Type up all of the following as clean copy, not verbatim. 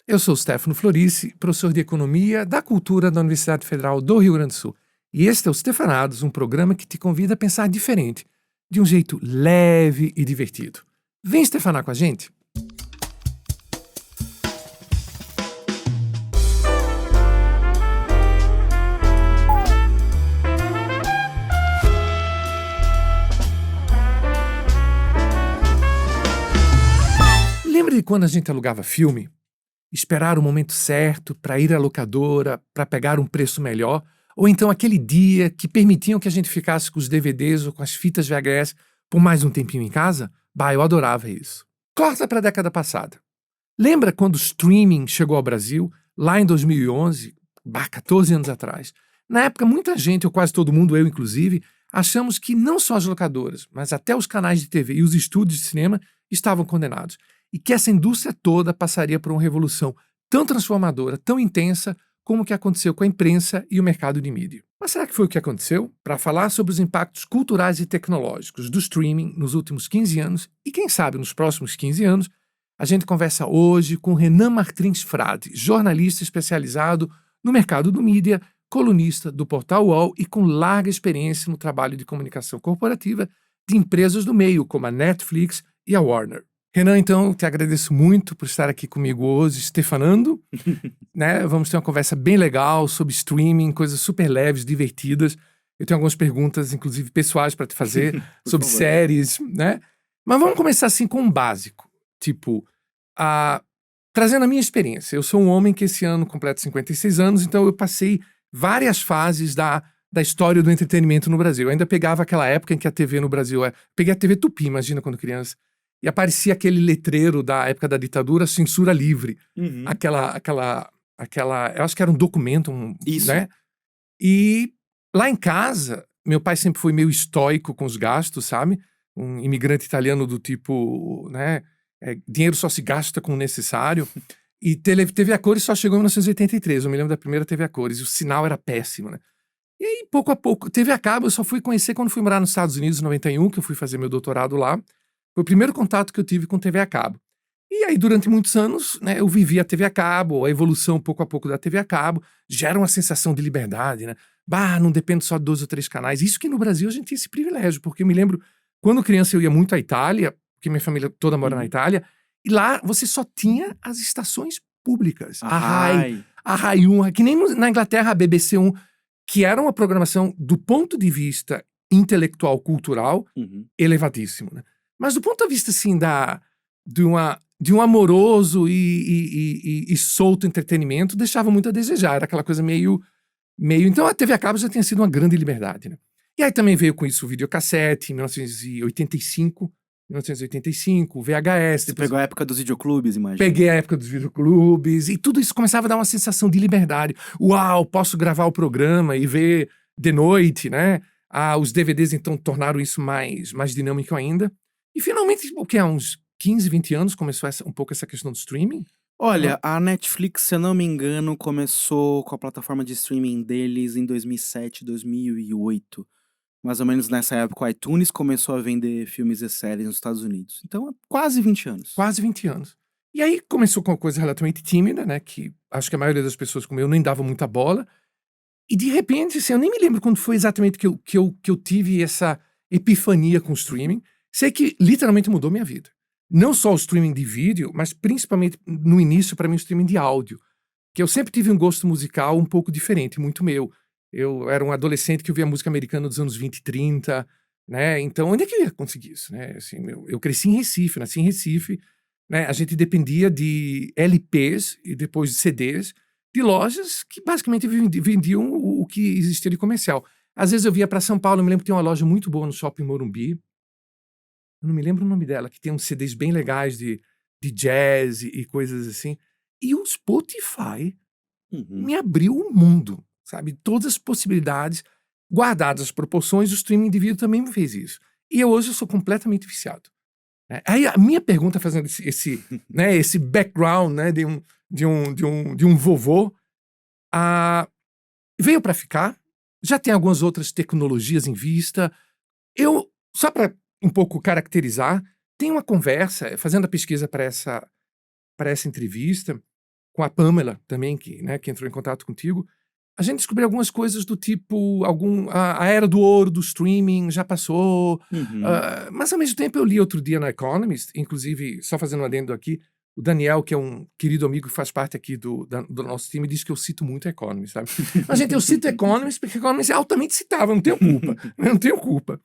Eu sou o Stefano Florici, professor de Economia da Cultura da Universidade Federal do Rio Grande do Sul. E este é o Stefanados, um programa que te convida a pensar diferente, de um jeito leve e divertido. Vem Stefanar com a gente! Lembra de quando a gente alugava filme? Esperar o momento certo para ir à locadora, para pegar um preço melhor, ou então aquele dia que permitiam que a gente ficasse com os DVDs ou com as fitas VHS por mais um tempinho em casa? Bah, eu adorava isso. Corta para a década passada. Lembra quando o streaming chegou ao Brasil, lá em 2011, 14 anos atrás? Na época, muita gente, ou quase todo mundo, eu inclusive, achamos que não só as locadoras, mas até os canais de TV e os estúdios de cinema estavam condenados. E que essa indústria toda passaria por uma revolução tão transformadora, tão intensa, como o que aconteceu com a imprensa e o mercado de mídia. Mas será que foi o que aconteceu? Para falar sobre os impactos culturais e tecnológicos do streaming nos últimos 15 anos e, quem sabe, nos próximos 15 anos, a gente conversa hoje com Renan Martins Frade, jornalista especializado no mercado do mídia, colunista do portal UOL e com larga experiência no trabalho de comunicação corporativa de empresas do meio, como a Netflix e a Warner. Renan, então, te agradeço muito por estar aqui comigo hoje, Stefanando. Né? Vamos ter uma conversa bem legal sobre streaming, coisas super leves, divertidas. Eu tenho algumas perguntas, inclusive pessoais, para te fazer sobre séries, né? Mas vamos começar assim com um básico. Tipo, trazendo a minha experiência. Eu sou um homem que esse ano completa 56 anos, então eu passei várias fases da história do entretenimento no Brasil. Eu ainda pegava aquela época em que a TV no Brasil... Peguei a TV Tupi, imagina, quando criança. E aparecia aquele letreiro da época da ditadura, censura livre. Uhum. Eu acho que era um documento, Isso. né? E lá em casa, meu pai sempre foi meio estoico com os gastos, sabe? Um imigrante italiano do tipo, né? Dinheiro só se gasta com o necessário. E TV a cores só chegou em 1983. Eu me lembro da primeira TV a cores. E o sinal era péssimo, né? E aí, pouco a pouco, TV a cabo eu só fui conhecer quando fui morar nos Estados Unidos, em 91, que eu fui fazer meu doutorado lá. Foi o primeiro contato que eu tive com TV a cabo. E aí, durante muitos anos, né, eu vivi a TV a cabo, a evolução pouco a pouco da TV a cabo, gera uma sensação de liberdade, né? Bah, não depende só de 2 ou 3 canais. Isso que no Brasil a gente tinha esse privilégio, porque eu me lembro, quando criança eu ia muito à Itália, porque minha família toda mora na Itália, e lá você só tinha as estações públicas. A RAI, a RAI 1, que nem na Inglaterra a BBC 1, que era uma programação do ponto de vista intelectual, cultural, elevadíssimo, né? Mas do ponto de vista, assim, de um amoroso e solto entretenimento, deixava muito a desejar. Era aquela coisa meio... Então a TV a cabo já tinha sido uma grande liberdade, né? E aí também veio com isso o videocassete, em 1985, o VHS. Você pegou a época dos videoclubes, imagina. Peguei a época dos videoclubes, e tudo isso começava a dar uma sensação de liberdade. Uau, posso gravar o programa e ver de noite, né? Os DVDs, então, tornaram isso mais dinâmico ainda. E finalmente, há uns 15, 20 anos, começou um pouco essa questão do streaming? Olha, a Netflix, se eu não me engano, começou com a plataforma de streaming deles em 2007, 2008. Mais ou menos nessa época, o iTunes começou a vender filmes e séries nos Estados Unidos. Então, quase 20 anos. Quase 20 anos. E aí começou com uma coisa relativamente tímida, né? Que acho que a maioria das pessoas como eu nem dava muita bola. E de repente, assim, eu nem me lembro quando foi exatamente que eu tive essa epifania com o streaming. Sei que literalmente mudou minha vida. Não só o streaming de vídeo, mas principalmente no início, para mim, o streaming de áudio. Que eu sempre tive um gosto musical um pouco diferente, muito meu. Eu era um adolescente que ouvia música americana dos anos 20 e 30, né? Então, onde é que eu ia conseguir isso, né? Assim, eu cresci em Recife, nasci em Recife, né? A gente dependia de LPs e depois de CDs, de lojas que basicamente vendiam o que existia de comercial. Às vezes eu via para São Paulo, eu me lembro que tem uma loja muito boa no Shopping Morumbi, eu não me lembro o nome dela, que tem uns CDs bem legais de jazz e coisas assim. E o Spotify me abriu o mundo, sabe? Todas as possibilidades, guardadas as proporções, o streaming de vídeo também me fez isso. E hoje eu sou completamente viciado. Aí a minha pergunta, fazendo esse background, né, de um vovô, veio para ficar. Já tem algumas outras tecnologias em vista. Só para um pouco caracterizar, tem uma conversa, fazendo a pesquisa para essa entrevista, com a Pamela também, que entrou em contato contigo, a gente descobriu algumas coisas do tipo, a era do ouro do streaming já passou, Uhum. mas ao mesmo tempo eu li outro dia no Economist, inclusive, só fazendo um adendo aqui, o Daniel, que é um querido amigo que faz parte aqui do nosso time, diz que eu cito muito Economist, sabe? Mas, gente, eu cito Economist porque Economist é altamente citável, eu não tenho culpa, eu não tenho culpa.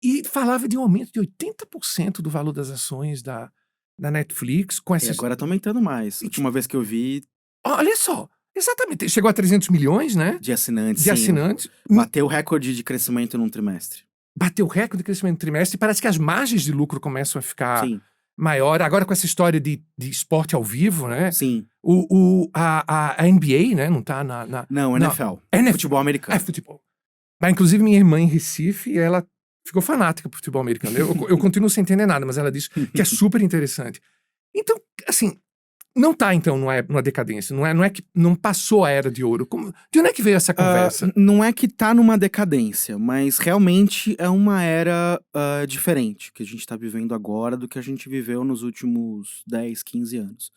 E falava de um aumento de 80% do valor das ações da Netflix com E essas... agora tá aumentando mais. E, Última vez que eu vi, olha só, exatamente, chegou a 300 milhões, né? de assinantes, De sim, assinantes, bateu o recorde de crescimento num trimestre. bateu recorde de crescimento no trimestre, e parece que as margens de lucro começam a ficar Sim, maior. Agora com essa história de esporte ao vivo, né? sim. A NBA, né? Não tá Não, na NFL. NFL. Futebol americano. Futebol. Mas, inclusive, minha irmã em Recife, ela ficou fanática por futebol americano. Eu continuo sem entender nada, mas ela disse que é super interessante. Então, assim, não tá, então, numa decadência. Não é que não passou a era de ouro. De onde é que veio essa conversa? Não é que tá numa decadência, mas realmente é uma era diferente que a gente tá vivendo agora do que a gente viveu nos últimos 10, 15 anos.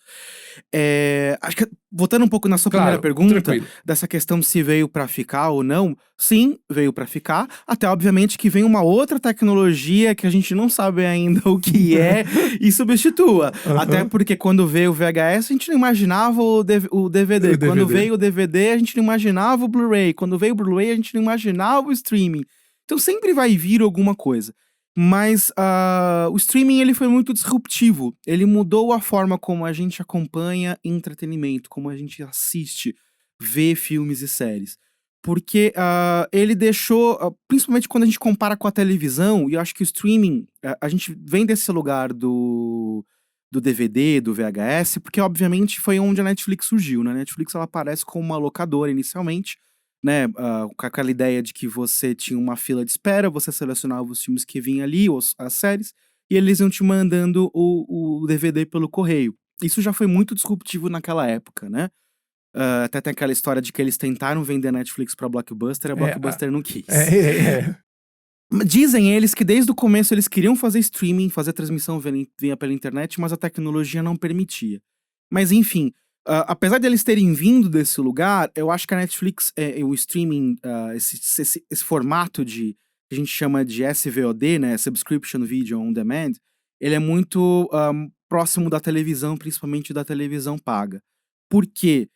Acho que, voltando um pouco na sua primeira Claro, pergunta, tranquilo. dessa questão se veio pra ficar ou não, sim, veio pra ficar, até obviamente que vem uma outra tecnologia que a gente não sabe ainda o que é e substitua. Até Aham. porque quando veio o VHS, a gente não imaginava o DVD. O Quando DVD. veio o DVD, a gente não imaginava o Blu-ray. Quando veio o Blu-ray, a gente não imaginava o streaming. Então sempre vai vir alguma coisa. Mas o streaming ele foi muito disruptivo. Ele mudou a forma como a gente acompanha entretenimento, como a gente assiste, vê filmes e séries. Porque ele deixou, principalmente quando a gente compara com a televisão, e eu acho que o streaming, a gente vem desse lugar do DVD, do VHS, porque obviamente foi onde a Netflix surgiu, né? A Netflix ela aparece como uma locadora inicialmente, né, com aquela ideia de que você tinha uma fila de espera, você selecionava os filmes que vinham ali, as séries, e eles iam te mandando o DVD pelo correio. Isso já foi muito disruptivo naquela época, né? Até tem aquela história de que eles tentaram vender a Netflix pra Blockbuster, a É, Blockbuster não quis. é. Dizem eles que desde o começo eles queriam fazer streaming, fazer transmissão vinha pela internet, mas a tecnologia não permitia. Mas enfim, apesar de eles terem vindo desse lugar, eu acho que a Netflix, o streaming, esse formato que a gente chama de SVOD, né, Subscription Video On Demand, ele é muito próximo da televisão, principalmente da televisão paga. Por quê?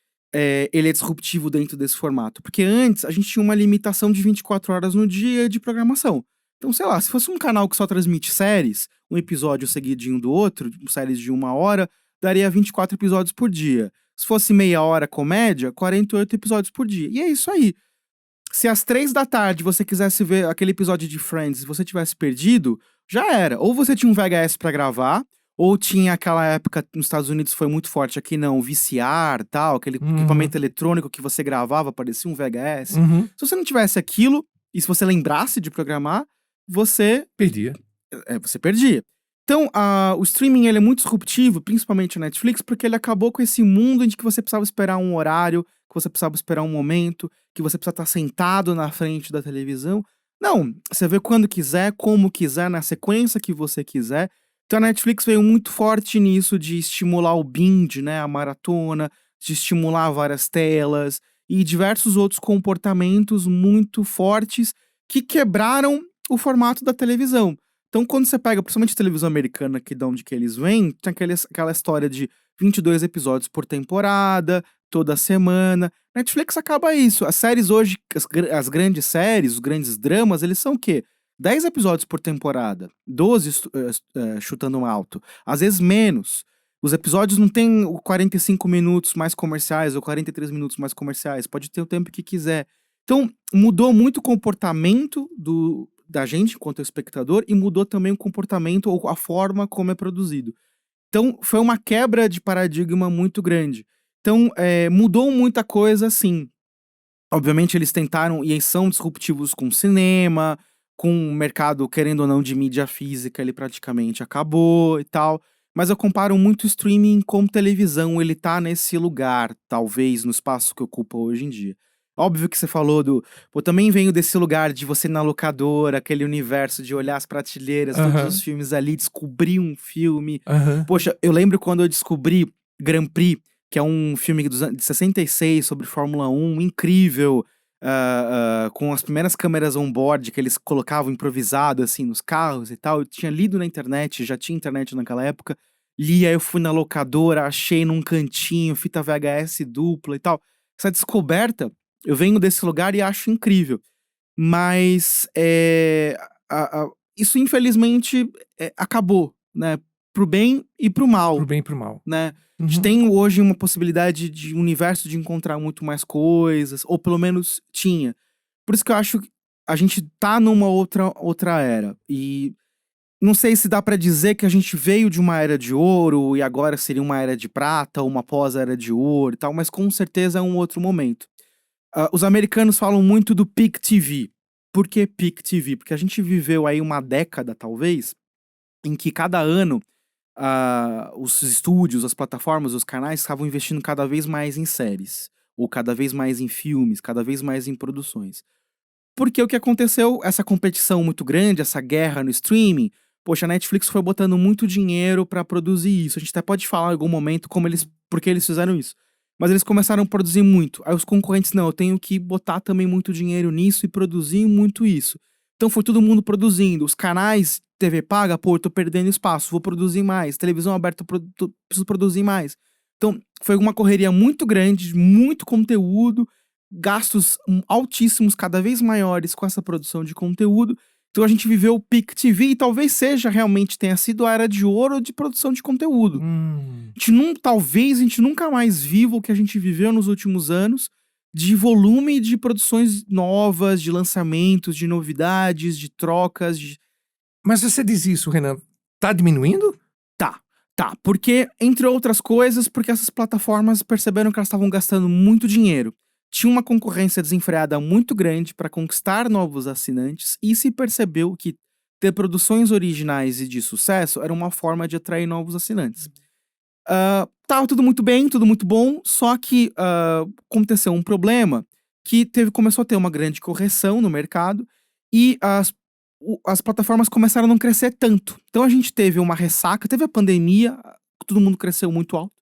Ele é disruptivo dentro desse formato. Porque antes a gente tinha uma limitação de 24 horas no dia de programação. Então, sei lá, se fosse um canal que só transmite séries, um episódio seguidinho do outro, séries de 1 hora, daria 24 episódios por dia. Se fosse meia hora comédia, 48 episódios por dia. E é isso aí. Se às 3 da tarde você quisesse ver aquele episódio de Friends e você tivesse perdido, já era. Ou você tinha um VHS pra gravar, ou tinha aquela época nos Estados Unidos foi muito forte aqui, não, VCR, tal, aquele equipamento eletrônico que você gravava, parecia um VHS. Uhum. Se você não tivesse aquilo, e se você lembrasse de programar, você Perdia. você perdia. Então, o streaming ele é muito disruptivo, principalmente a Netflix, porque ele acabou com esse mundo em que você precisava esperar um horário, que você precisava esperar um momento, que você precisa estar sentado na frente da televisão. Não, você vê quando quiser, como quiser, na sequência que você quiser. Então a Netflix veio muito forte nisso de estimular o binge, né, a maratona, de estimular várias telas e diversos outros comportamentos muito fortes que quebraram o formato da televisão. Então, quando você pega, principalmente a televisão americana, que de onde que eles vêm, tem aquela história de 22 episódios por temporada, toda semana. Netflix acaba isso. As séries hoje, as grandes séries, os grandes dramas, eles são o quê? 10 episódios por temporada, 12 chutando um alto, às vezes menos. Os episódios não têm 45 minutos mais comerciais ou 43 minutos mais comerciais, pode ter o tempo que quiser. Então, mudou muito o comportamento da gente enquanto espectador e mudou também o comportamento ou a forma como é produzido. Então, foi uma quebra de paradigma muito grande. Então, mudou muita coisa, sim. Obviamente, eles tentaram e são disruptivos com cinema, com o mercado, querendo ou não, de mídia física, ele praticamente acabou e tal. Mas eu comparo muito o streaming com televisão, ele tá nesse lugar, talvez, no espaço que ocupa hoje em dia. Óbvio que você falou eu também venho desse lugar de você ir na locadora, aquele universo de olhar as prateleiras, todos os filmes ali, descobrir um filme. Aham. Poxa, eu lembro quando eu descobri Grand Prix, que é um filme de 66 sobre Fórmula 1, incrível, com as primeiras câmeras on-board que eles colocavam improvisado, assim, nos carros e tal. Eu tinha lido na internet, já tinha internet naquela época, li, aí eu fui na locadora, achei num cantinho, fita VHS dupla e tal. Essa descoberta, eu venho desse lugar e acho incrível. Mas isso, infelizmente, acabou, né? Pro bem e pro Pro mal, bem e pro mal. né? A gente Uhum. tem hoje uma possibilidade de universo de encontrar muito mais coisas, ou pelo menos tinha. Por isso que eu acho que a gente tá numa outra era. E não sei se dá pra dizer que a gente veio de uma era de ouro e agora seria uma era de prata, ou uma pós-era de ouro e tal, mas com certeza é um outro momento. Os americanos falam muito do Peak TV. Por que Peak TV? Porque a gente viveu aí uma década, talvez, em que cada ano os estúdios, as plataformas, os canais estavam investindo cada vez mais em séries, ou cada vez mais em filmes, cada vez mais em produções. Porque o que aconteceu, essa competição muito grande, essa guerra no streaming, poxa, a Netflix foi botando muito dinheiro pra produzir isso. A gente até pode falar em algum momento porque eles fizeram isso. Mas eles começaram a produzir muito. Aí os concorrentes, não, eu tenho que botar também muito dinheiro nisso e produzir muito isso. Então foi todo mundo produzindo. Os canais TV paga, pô, eu tô perdendo espaço, vou produzir mais. Televisão aberta, preciso produzir mais. Então foi uma correria muito grande, muito conteúdo, gastos altíssimos, cada vez maiores com essa produção de conteúdo. Então a gente viveu o Peak TV e talvez realmente tenha sido a era de ouro de produção de conteúdo. Talvez a gente nunca mais viva o que a gente viveu nos últimos anos de volume de produções novas, de lançamentos, de novidades, de trocas. Mas você diz isso, Renan, tá diminuindo? Tá, porque, entre outras coisas, porque essas plataformas perceberam que elas estavam gastando muito dinheiro. Tinha uma concorrência desenfreada muito grande para conquistar novos assinantes e se percebeu que ter produções originais e de sucesso era uma forma de atrair novos assinantes. Tava tudo muito bem, tudo muito bom, só que aconteceu um problema que começou a ter uma grande correção no mercado e as plataformas começaram a não crescer tanto. Então a gente teve uma ressaca, teve a pandemia, todo mundo cresceu muito alto.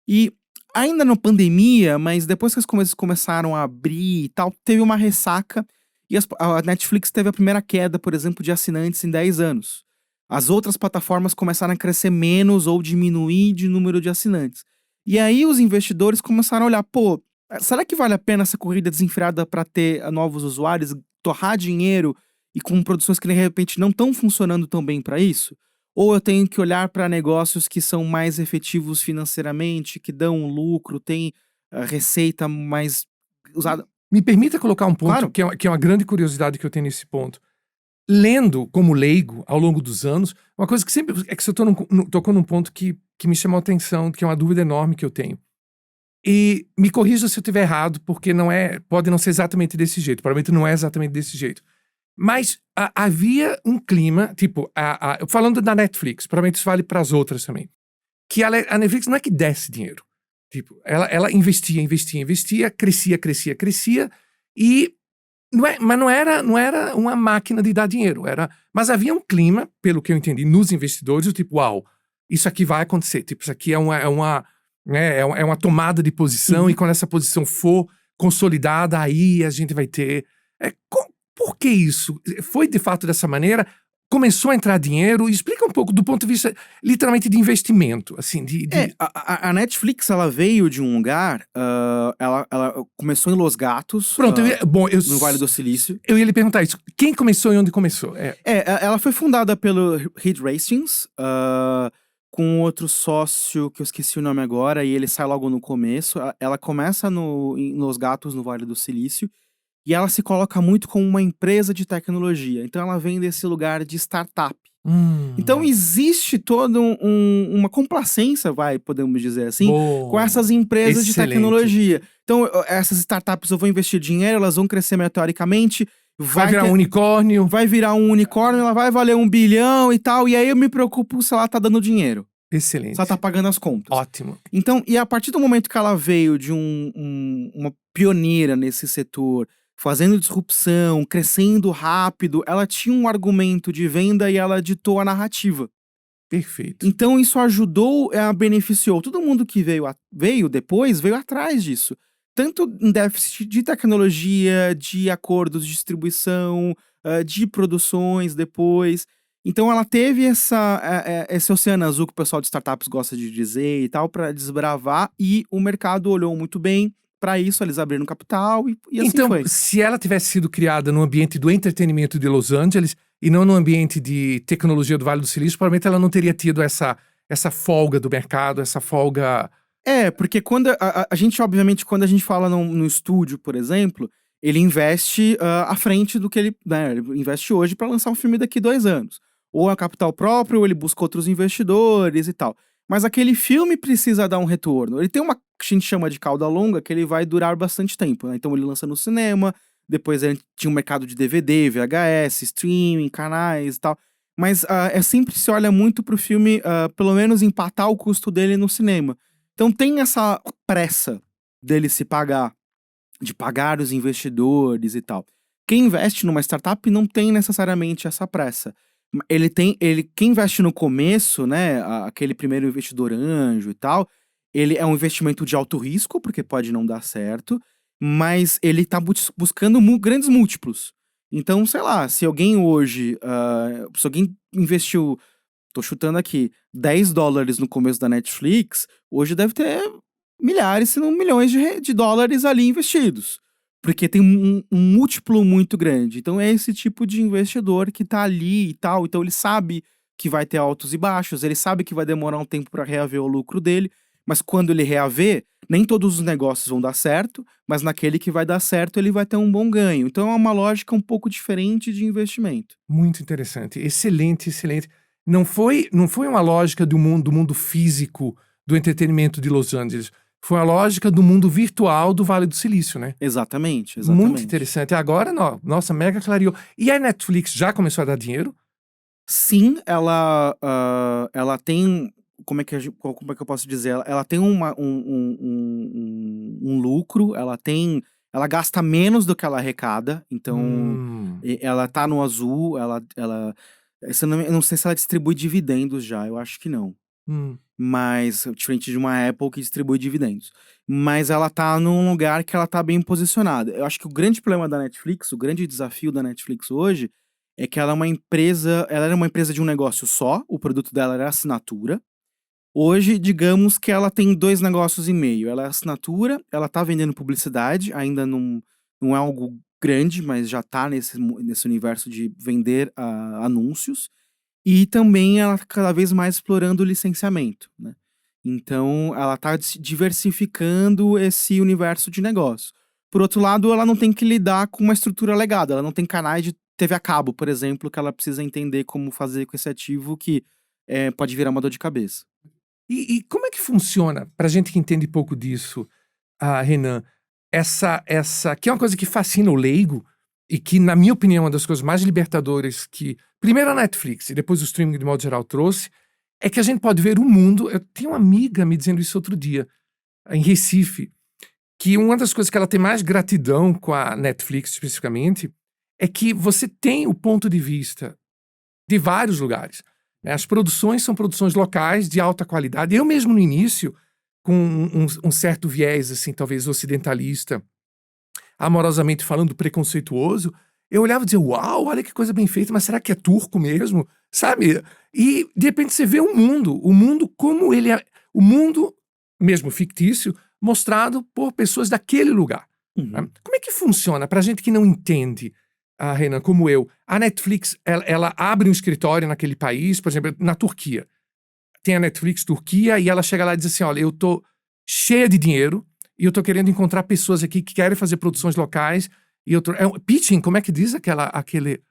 E ainda na pandemia, mas depois que as coisas começaram a abrir e tal, teve uma ressaca e a Netflix teve a primeira queda, por exemplo, de assinantes em 10 anos. As outras plataformas começaram a crescer menos ou diminuir de número de assinantes. E aí os investidores começaram a olhar, pô, será que vale a pena essa corrida desenfreada para ter novos usuários, torrar dinheiro e com produções que de repente não estão funcionando tão bem para isso? Ou eu tenho que olhar para negócios que são mais efetivos financeiramente, que dão lucro, tem receita mais usada? Me permita colocar um ponto Claro. que é uma grande curiosidade que eu tenho nesse ponto. Lendo como leigo ao longo dos anos, uma coisa que sempre é que você tocou num ponto que me chamou a atenção, que é uma dúvida enorme que eu tenho. E me corrija se eu estiver errado, porque pode não ser exatamente desse jeito, provavelmente não é exatamente desse jeito. Mas havia um clima, tipo, falando da Netflix, provavelmente isso vale para as outras também, que a Netflix não é que desse dinheiro. Tipo, ela investia, crescia, e mas não era uma máquina de dar dinheiro. Mas havia um clima, pelo que eu entendi, nos investidores, do tipo, uau, isso aqui vai acontecer. Tipo, isso aqui é uma tomada de posição, e quando essa posição for consolidada, aí a gente vai ter. Por que isso? Foi de fato dessa maneira? Começou a entrar dinheiro? Explica um pouco do ponto de vista, literalmente, de investimento. Assim, a Netflix, ela veio de um lugar, ela começou em Los Gatos, Pronto, no Vale do Silício. Eu ia lhe perguntar isso. Quem começou e onde começou? Ela foi fundada pelo Reed Hastings, com outro sócio, que eu esqueci o nome agora, e ele sai logo no começo. Ela começa em Los Gatos, no Vale do Silício, e ela se coloca muito como uma empresa de tecnologia. Então ela vem desse lugar de startup. Então existe toda uma complacência, podemos dizer assim, com essas empresas de tecnologia. Então essas startups, eu vou investir dinheiro, elas vão crescer meteoricamente. Vai virar um unicórnio. Vai virar um unicórnio, ela vai valer 1 bilhão e tal. E aí eu me preocupo se ela tá dando dinheiro. Excelente. Se ela tá pagando as contas. Ótimo. Então, e a partir do momento que ela veio de uma pioneira nesse setor, fazendo disrupção, crescendo rápido, ela tinha um argumento de venda e ela ditou a narrativa. Perfeito. Então isso ajudou, beneficiou todo mundo que veio depois, veio atrás disso. Tanto em déficit de tecnologia, de acordos de distribuição, de produções depois. Então ela teve esse oceano azul que o pessoal de startups gosta de dizer e tal, para desbravar, e o mercado olhou muito bem para isso, eles abriram capital e assim Então, foi. se ela tivesse sido criada no ambiente do entretenimento de Los Angeles e não no ambiente de tecnologia do Vale do Silício, provavelmente ela não teria tido essa folga do mercado, essa folga. Porque quando a gente, obviamente, quando a gente fala no estúdio, por exemplo, ele investe à frente do que ele, né, ele investe hoje para lançar um filme daqui 2 anos. Ou é capital próprio, ou ele busca outros investidores e tal. Mas aquele filme precisa dar um retorno. Ele tem uma que a gente chama de cauda longa, que ele vai durar bastante tempo, né? Então ele lança no cinema, depois ele tinha um mercado de DVD, VHS, streaming, canais e tal. Mas sempre se olha muito pro filme, pelo menos empatar o custo dele no cinema. Então tem essa pressa dele se pagar, de pagar os investidores e tal. Quem investe numa startup não tem necessariamente essa pressa. Quem investe no começo, né, aquele primeiro investidor anjo e tal, ele é um investimento de alto risco, porque pode não dar certo, mas ele tá buscando grandes múltiplos. Então, sei lá, se alguém hoje, se alguém investiu, tô chutando aqui, $10 no começo da Netflix, hoje deve ter milhares, se não milhões de dólares ali investidos. Porque tem um múltiplo muito grande. Então é esse tipo de investidor que tá ali e tal. Então ele sabe que vai ter altos e baixos, ele sabe que vai demorar um tempo para reaver o lucro dele, mas quando ele reaver, nem todos os negócios vão dar certo, mas naquele que vai dar certo, ele vai ter um bom ganho. Então é uma lógica um pouco diferente de investimento. Muito interessante. Excelente, excelente. Não foi uma lógica do mundo físico do entretenimento de Los Angeles. Foi a lógica do mundo virtual do Vale do Silício, né? Exatamente, Muito exatamente. interessante. Agora, nossa, mega clareou. E a Netflix já começou a dar dinheiro? Sim, ela tem. Como é que eu posso dizer? Ela tem um lucro, ela gasta menos do que ela arrecada, então ela tá no azul, eu não sei se ela distribui dividendos já, eu acho que não. hum. Mas, diferente de uma Apple que distribui dividendos. Mas ela tá num lugar que ela tá bem posicionada. Eu acho que o grande problema da Netflix, o grande desafio da Netflix hoje, é que ela era uma empresa de um negócio só, o produto dela era assinatura. Hoje, digamos que ela tem 2 negócios e meio. Ela é assinatura, ela tá vendendo publicidade, ainda não é algo grande, mas já tá nesse universo de vender anúncios. E também ela tá cada vez mais explorando o licenciamento, né. Então ela tá diversificando esse universo de negócio. Por outro lado, ela não tem que lidar com uma estrutura legada, ela não tem canais de TV a cabo, por exemplo, que ela precisa entender como fazer com esse ativo que, pode virar uma dor de cabeça. E como é que funciona, pra gente que entende pouco disso, Renan, essa que é uma coisa que fascina o leigo e que, na minha opinião, é uma das coisas mais libertadoras que, primeiro a Netflix e depois o streaming de modo geral trouxe, é que a gente pode ver o mundo. Eu tenho uma amiga me dizendo isso outro dia, em Recife, que uma das coisas que ela tem mais gratidão com a Netflix, especificamente, é que você tem o ponto de vista de vários lugares, né? As produções são produções locais de alta qualidade. Eu mesmo no início, com um certo viés, assim, talvez ocidentalista, amorosamente falando, preconceituoso, eu olhava e dizia, uau, olha que coisa bem feita, mas será que é turco mesmo? Sabe? E de repente você vê o mundo como ele é, o mundo mesmo fictício, mostrado por pessoas daquele lugar, né? Uhum. Como é que funciona? Pra gente que não entende, Renan, como eu, a Netflix, ela abre um escritório naquele país, por exemplo, na Turquia. Tem a Netflix Turquia e ela chega lá e diz assim, olha, eu tô cheia de dinheiro e eu tô querendo encontrar pessoas aqui que querem fazer produções locais e pitching, como é que diz aquele...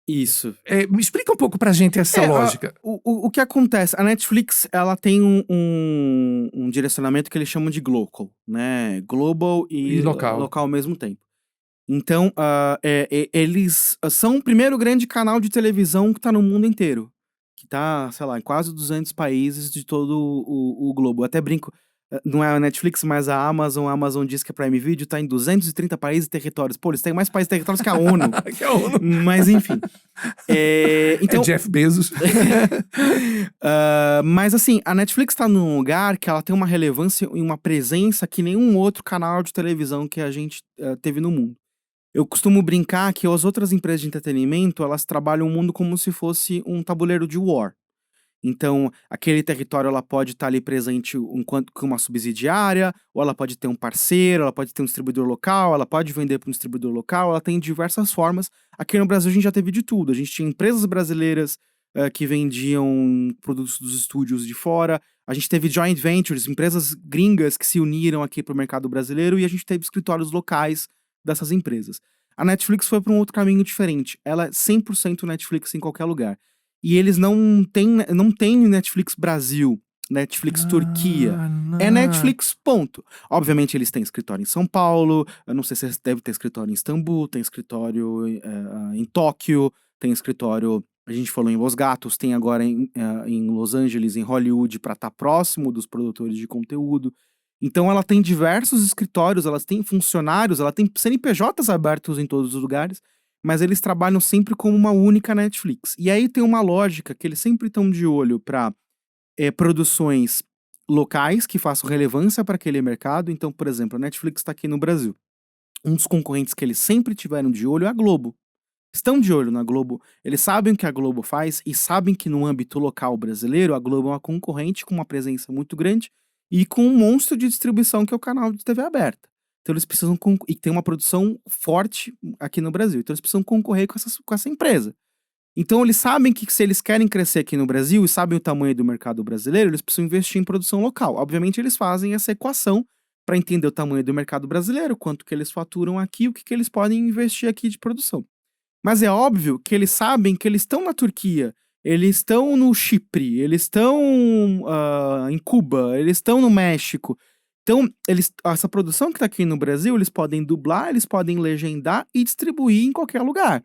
Isso. Me explica um pouco pra gente essa lógica. O que acontece? A Netflix, ela tem um direcionamento que eles chamam de global, né? Global E e local. local ao mesmo tempo. Então, eles são o primeiro grande canal de televisão que tá no mundo inteiro. Que tá, sei lá, em quase 200 países de todo o globo. Eu até brinco, Não é a Netflix, mas a Amazon. A Amazon diz que a Prime Video tá em 230 países e territórios. Pô, eles têm mais países e territórios que a ONU. Que é a ONU. Mas enfim. Então, É Jeff Bezos. mas assim, a Netflix tá num lugar que ela tem uma relevância e uma presença que nenhum outro canal de televisão que a gente teve no mundo. Eu costumo brincar que as outras empresas de entretenimento, elas trabalham o mundo como se fosse um tabuleiro de war. Então, aquele território ela pode estar ali presente enquanto com uma subsidiária, ou ela pode ter um parceiro, ela pode ter um distribuidor local, ela pode vender para um distribuidor local, ela tem diversas formas. Aqui no Brasil a gente já teve de tudo. A gente tinha empresas brasileiras que vendiam produtos dos estúdios de fora, a gente teve joint ventures, empresas gringas que se uniram aqui para o mercado brasileiro, e a gente teve escritórios locais dessas empresas. A Netflix foi para um outro caminho diferente. Ela é 100% Netflix em qualquer lugar. E eles não têm Netflix Brasil, Netflix Turquia. não. É Netflix, ponto. Obviamente eles têm escritório em São Paulo, eu não sei se eles devem ter escritório em Istambul, tem escritório em Tóquio, tem escritório, a gente falou em Los Gatos, tem agora em Los Angeles, em Hollywood, para estar próximo dos produtores de conteúdo. Então ela tem diversos escritórios, ela tem funcionários, ela tem CNPJs abertos em todos os lugares, mas eles trabalham sempre como uma única Netflix. E aí tem uma lógica que eles sempre estão de olho para produções locais que façam relevância para aquele mercado. Então, por exemplo, a Netflix está aqui no Brasil. Um dos concorrentes que eles sempre tiveram de olho é a Globo. Estão de olho na Globo, eles sabem o que a Globo faz e sabem que no âmbito local brasileiro, a Globo é uma concorrente com uma presença muito grande e com um monstro de distribuição que é o canal de TV aberta. Então eles precisam e tem uma produção forte aqui no Brasil. Então eles precisam concorrer com essa empresa. Então eles sabem que se eles querem crescer aqui no Brasil e sabem o tamanho do mercado brasileiro, eles precisam investir em produção local. Obviamente eles fazem essa equação para entender o tamanho do mercado brasileiro, quanto que eles faturam aqui, o que eles podem investir aqui de produção. Mas é óbvio que eles sabem que eles estão na Turquia, eles estão no Chipre, eles estão em Cuba, eles estão no México. Então, essa produção que está aqui no Brasil, eles podem dublar, eles podem legendar e distribuir em qualquer lugar.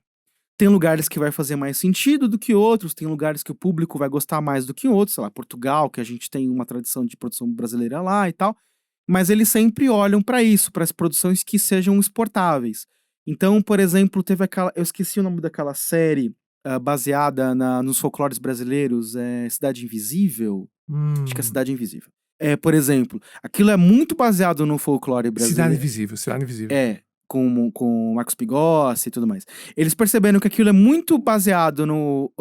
Tem lugares que vai fazer mais sentido do que outros, tem lugares que o público vai gostar mais do que outros, sei lá, Portugal, que a gente tem uma tradição de produção brasileira lá e tal, mas eles sempre olham para isso, para as produções que sejam exportáveis. Então, por exemplo, teve eu esqueci o nome daquela série baseada nos folclores brasileiros, Cidade Invisível? Acho que é Cidade Invisível. Por exemplo, aquilo é muito baseado no folclore brasileiro. Cidade Invisível. Com o Marcos Pigossi e tudo mais. Eles perceberam que aquilo é muito baseado no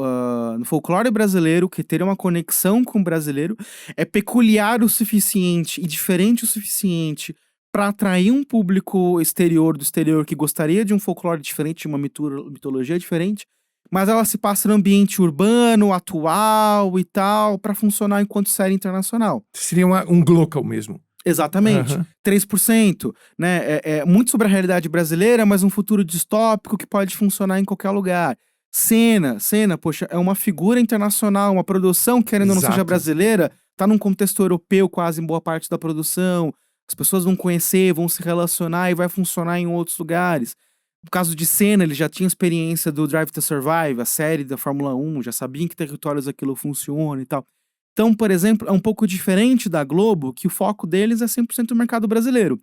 folclore brasileiro, que teria uma conexão com o brasileiro, é peculiar o suficiente e diferente o suficiente para atrair um público do exterior que gostaria de um folclore diferente, de uma mitologia diferente, mas ela se passa no ambiente urbano, atual e tal, para funcionar enquanto série internacional. Seria um glocal mesmo. Exatamente. 3%, né? É muito sobre a realidade brasileira, mas um futuro distópico que pode funcionar em qualquer lugar. Cena, poxa, é uma figura internacional, uma produção, querendo ou não seja brasileira, tá num contexto europeu quase em boa parte da produção. As pessoas vão conhecer, vão se relacionar e vai funcionar em outros lugares. No caso de Cena, ele já tinha experiência do Drive to Survive, a série da Fórmula 1, já sabia em que territórios aquilo funciona e tal. Então, por exemplo, é um pouco diferente da Globo, que o foco deles é 100% o mercado brasileiro.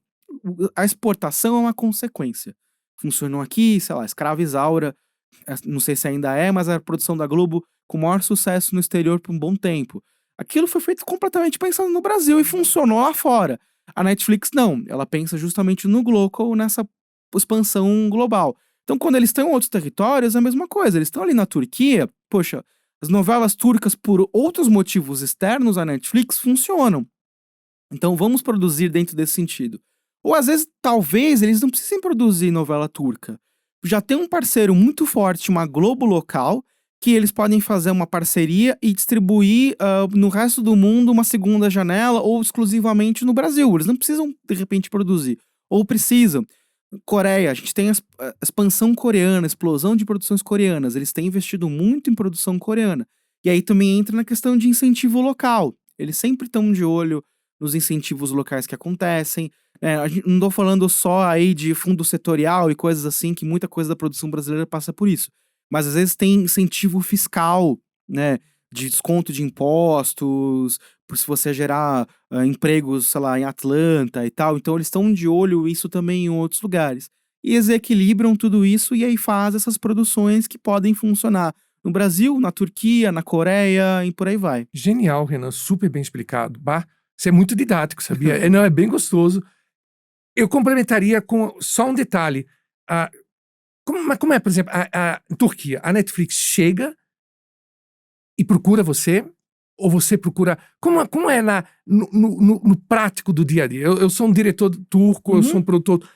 A exportação é uma consequência. Funcionou aqui, sei lá, Escrava Isaura, não sei se ainda é, mas a produção da Globo com maior sucesso no exterior por um bom tempo. Aquilo foi feito completamente pensando no Brasil e funcionou lá fora. A Netflix não, ela pensa justamente no Glocal, nessa expansão global. Então, quando eles estão em outros territórios, é a mesma coisa. Eles estão ali na Turquia, poxa, as novelas turcas, por outros motivos externos à Netflix, funcionam. Então, vamos produzir dentro desse sentido. Ou, às vezes, talvez, eles não precisem produzir novela turca. Já tem um parceiro muito forte, uma Globo local, que eles podem fazer uma parceria e distribuir no resto do mundo uma segunda janela ou exclusivamente no Brasil. Eles não precisam, de repente, produzir. Ou precisam. Coreia, a gente tem a expansão coreana, a explosão de produções coreanas. Eles têm investido muito em produção coreana. E aí também entra na questão de incentivo local. Eles sempre estão de olho nos incentivos locais que acontecem. Não estou falando só aí de fundo setorial e coisas assim, que muita coisa da produção brasileira passa por isso. Mas às vezes tem incentivo fiscal, né? De desconto de impostos se você gerar empregos, sei lá, em Atlanta e tal. Então eles estão de olho isso também em outros lugares. E eles equilibram tudo isso e aí faz essas produções que podem funcionar no Brasil, na Turquia, na Coreia e por aí vai. Genial, Renan, super bem explicado. Bah, você é muito didático, sabia? Não, é bem gostoso. Eu complementaria com só um detalhe. Como é, por exemplo, a Turquia? A Netflix chega e procura você? Ou você procura... Como é no prático do dia a dia? Eu sou um diretor turco, eu sou um produtor...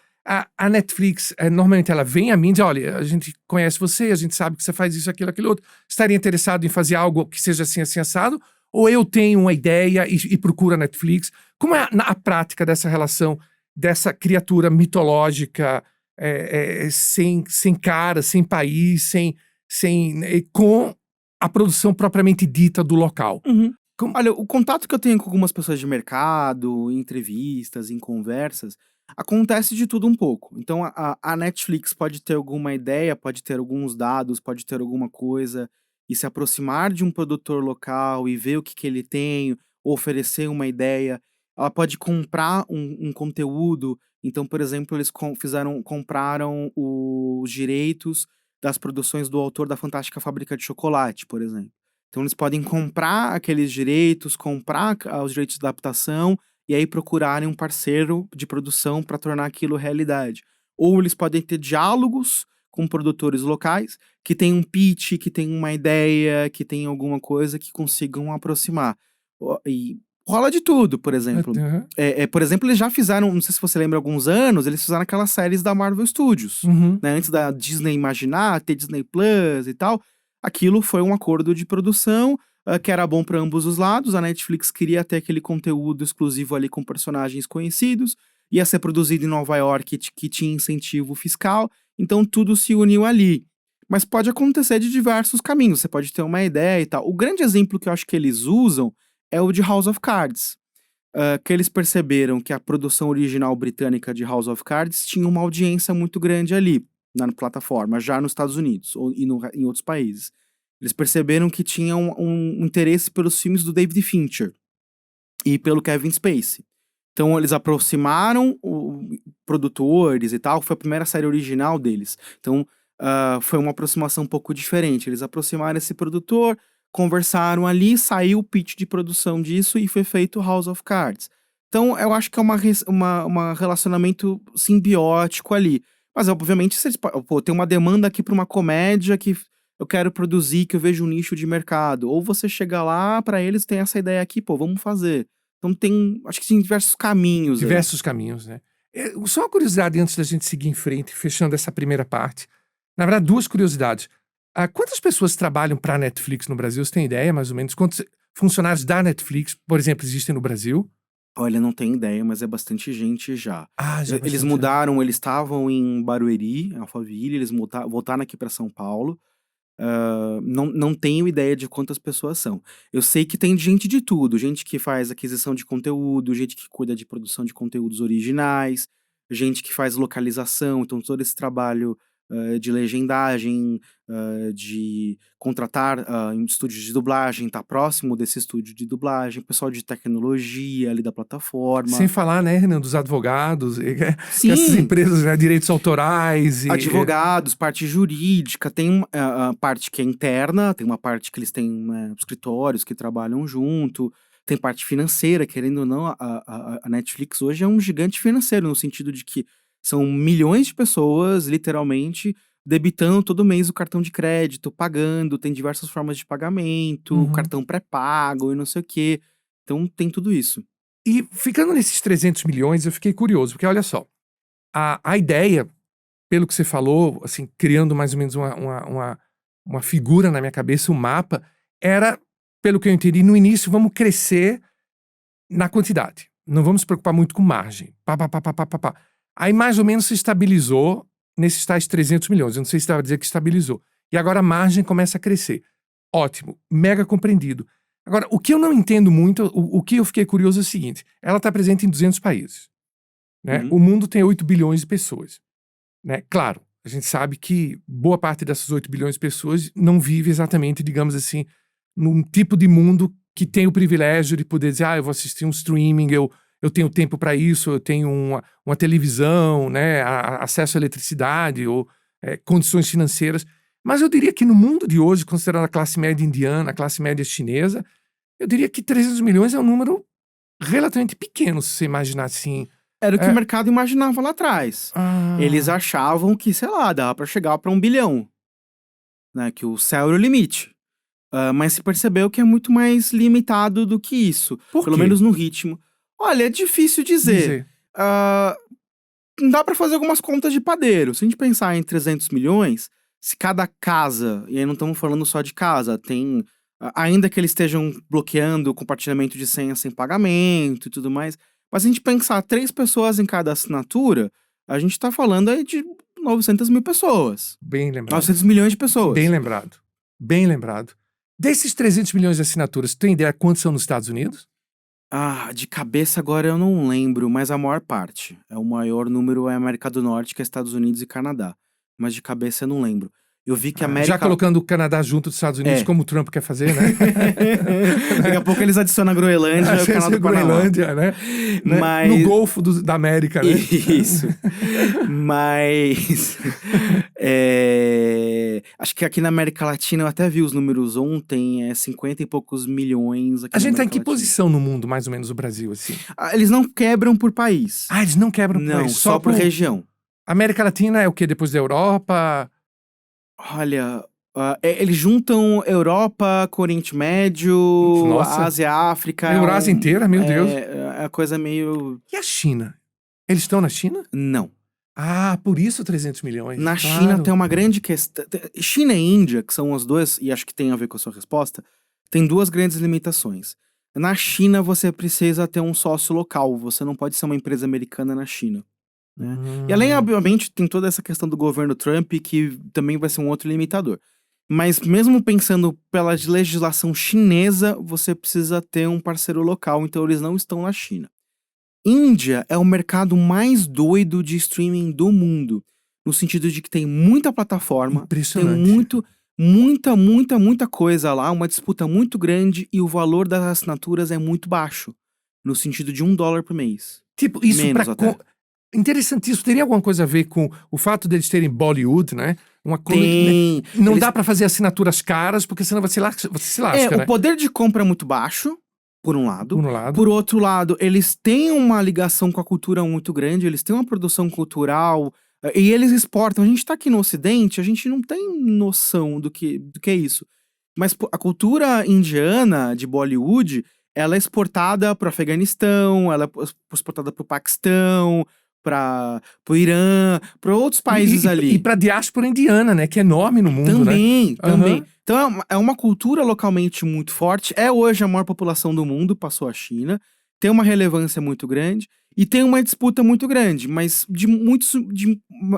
A Netflix, normalmente ela vem a mim e diz, olha, a gente conhece você, a gente sabe que você faz isso, aquilo outro. Estaria interessado em fazer algo que seja assim, assim, assado? Ou eu tenho uma ideia e procuro a Netflix? Como é a prática dessa relação, dessa criatura mitológica, sem cara, sem país, com a produção propriamente dita do local? Olha, o contato que eu tenho com algumas pessoas de mercado, em entrevistas, em conversas, acontece de tudo um pouco. Então a Netflix pode ter alguma ideia, pode ter alguns dados, pode ter alguma coisa, e se aproximar de um produtor local e ver o que ele tem, oferecer uma ideia. Ela pode comprar um conteúdo. Então, por exemplo, eles compraram os direitos das produções do autor da Fantástica Fábrica de Chocolate, por exemplo. Então eles podem comprar aqueles direitos, comprar os direitos de adaptação e aí procurarem um parceiro de produção para tornar aquilo realidade. Ou eles podem ter diálogos com produtores locais que têm um pitch, que têm uma ideia, que têm alguma coisa que consigam aproximar. E rola de tudo, por exemplo. Uhum. Por exemplo, eles já fizeram, não sei se você lembra, alguns anos, eles fizeram aquelas séries da Marvel Studios. Uhum. Né? Antes da Disney imaginar, ter Disney Plus e tal. Aquilo foi um acordo de produção que era bom para ambos os lados. A Netflix queria ter aquele conteúdo exclusivo ali com personagens conhecidos. Ia ser produzido em Nova York, que tinha incentivo fiscal. Então tudo se uniu ali. Mas pode acontecer de diversos caminhos. Você pode ter uma ideia e tal. O grande exemplo que eu acho que eles usam é o de House of Cards. Que eles perceberam que a produção original britânica de House of Cards tinha uma audiência muito grande ali, na plataforma, já nos Estados Unidos em outros países. Eles perceberam que tinha um interesse pelos filmes do David Fincher e pelo Kevin Spacey. Então eles aproximaram produtores e tal, foi a primeira série original deles. Então foi uma aproximação um pouco diferente. Eles aproximaram esse produtor, conversaram ali, saiu o pitch de produção disso e foi feito House of Cards. Então eu acho que é um relacionamento simbiótico ali. Mas obviamente se eles, tem uma demanda aqui para uma comédia que eu quero produzir, que eu vejo um nicho de mercado. Ou você chega lá, para eles tem essa ideia aqui, vamos fazer. Então acho que tem diversos caminhos. Diversos caminhos, né? Só uma curiosidade antes da gente seguir em frente, fechando essa primeira parte. Na verdade, duas curiosidades. Quantas pessoas trabalham para a Netflix no Brasil? Você tem ideia, mais ou menos? Quantos funcionários da Netflix, por exemplo, existem no Brasil? Olha, não tenho ideia, mas é bastante gente já. Já é Eles bastante. mudaram, eles estavam em Barueri, Alphaville, eles voltaram aqui para São Paulo. Não tenho ideia de quantas pessoas são. Eu sei que tem gente de tudo, gente que faz aquisição de conteúdo, gente que cuida de produção de conteúdos originais, gente que faz localização, então todo esse trabalho de legendagem, de contratar em estúdios de dublagem, tá próximo desse estúdio de dublagem, pessoal de tecnologia ali da plataforma. Sem falar, né, Renan, dos advogados, Sim. essas empresas, né, direitos autorais. Advogados, parte jurídica, tem a parte que é interna, tem uma parte que eles têm, né, escritórios que trabalham junto, tem parte financeira, querendo ou não, a Netflix hoje é um gigante financeiro, no sentido de que são milhões de pessoas, literalmente, debitando todo mês o cartão de crédito, pagando, tem diversas formas de pagamento, cartão pré-pago e não sei o quê. Então tem tudo isso. E ficando nesses 300 milhões, eu fiquei curioso, porque olha só, a ideia, pelo que você falou, assim, criando mais ou menos uma figura na minha cabeça, um mapa, era, pelo que eu entendi, no início, vamos crescer na quantidade. Não vamos se preocupar muito com margem. Aí mais ou menos se estabilizou nesses tais 300 milhões. Eu não sei se dá pra dizer que estabilizou. E agora a margem começa a crescer. Ótimo, mega compreendido. Agora, o que eu não entendo muito, o que eu fiquei curioso é o seguinte, ela está presente em 200 países. Né? O mundo tem 8 bilhões de pessoas. Né? Claro, a gente sabe que boa parte dessas 8 bilhões de pessoas não vive exatamente, digamos assim, num tipo de mundo que tem o privilégio de poder dizer, eu vou assistir um streaming, eu tenho tempo para isso, eu tenho uma televisão, né, acesso à eletricidade ou condições financeiras. Mas eu diria que no mundo de hoje, considerando a classe média indiana, a classe média chinesa, eu diria que 300 milhões é um número relativamente pequeno, se você imaginar assim. Era o que o mercado imaginava lá atrás. Eles achavam que, sei lá, dava pra chegar pra 1 bilhão. Né, que o céu era o limite. Mas se percebeu que é muito mais limitado do que isso. Por Pelo quê? menos no ritmo. Olha, é difícil dizer. Dá pra fazer algumas contas de padeiro. Se a gente pensar em 300 milhões, se cada casa, e aí não estamos falando só de casa, tem... ainda que eles estejam bloqueando o compartilhamento de senha sem pagamento e tudo mais, mas se a gente pensar 3 pessoas em cada assinatura, a gente tá falando aí de 900 mil pessoas. Bem lembrado. 900 milhões de pessoas. Bem lembrado. Bem lembrado. Desses 300 milhões de assinaturas, tem ideia quantos são nos Estados Unidos? De cabeça agora eu não lembro, mas a maior parte. O maior número é a América do Norte, que é Estados Unidos e Canadá. Mas de cabeça eu não lembro. Eu vi que a América... Já colocando o Canadá junto dos Estados Unidos, como o Trump quer fazer, né? Daqui a pouco eles adicionam a Groenlândia e o canal do Panamá. Groenlândia, né? Mas... No Golfo da América, né? Isso. Mas... acho que aqui na América Latina, eu até vi os números ontem, 50 e poucos milhões aqui A gente na tá em América que Latina. posição no mundo, mais ou menos, o Brasil, assim? Eles não quebram por país. Eles não quebram por Não, país? só por região. América Latina é o quê? Depois da Europa? Olha, eles juntam Europa com Oriente Médio, Nossa. Ásia, África. A Eurásia inteira, meu Deus. É a coisa meio... E a China? Eles estão na China? Não. Por isso 300 milhões. Na claro. China tem uma grande questão... China e Índia, que são as duas, e acho que tem a ver com a sua resposta, tem 2 grandes limitações. Na China, você precisa ter um sócio local, você não pode ser uma empresa americana na China. Né? E além, obviamente, tem toda essa questão do governo Trump, que também vai ser um outro limitador. Mas mesmo pensando pela legislação chinesa, você precisa ter um parceiro local, então eles não estão na China. Índia é o mercado mais doido de streaming do mundo, no sentido de que tem muita plataforma, Impressionante. tem muita coisa lá, uma disputa muito grande e o valor das assinaturas é muito baixo, no sentido de $1 por mês. Tipo, isso Menos até. Interessantíssimo. Teria alguma coisa a ver com o fato deles terem Bollywood, né? Tem. Não dá pra fazer assinaturas caras, porque senão você se lasca, né? O poder de compra é muito baixo, por um lado. Por um lado. Por outro lado, eles têm uma ligação com a cultura muito grande, eles têm uma produção cultural, e eles exportam. A gente tá aqui no Ocidente, a gente não tem noção do que é isso. Mas a cultura indiana, de Bollywood, ela é exportada pro Afeganistão, ela é exportada pro Paquistão, pro Irã, para outros países ali. E pra diáspora indiana, né? Que é enorme no mundo, também, né? Também. Então é uma cultura localmente muito forte. É hoje a maior população do mundo, passou a China. Tem uma relevância muito grande. E tem uma disputa muito grande, mas de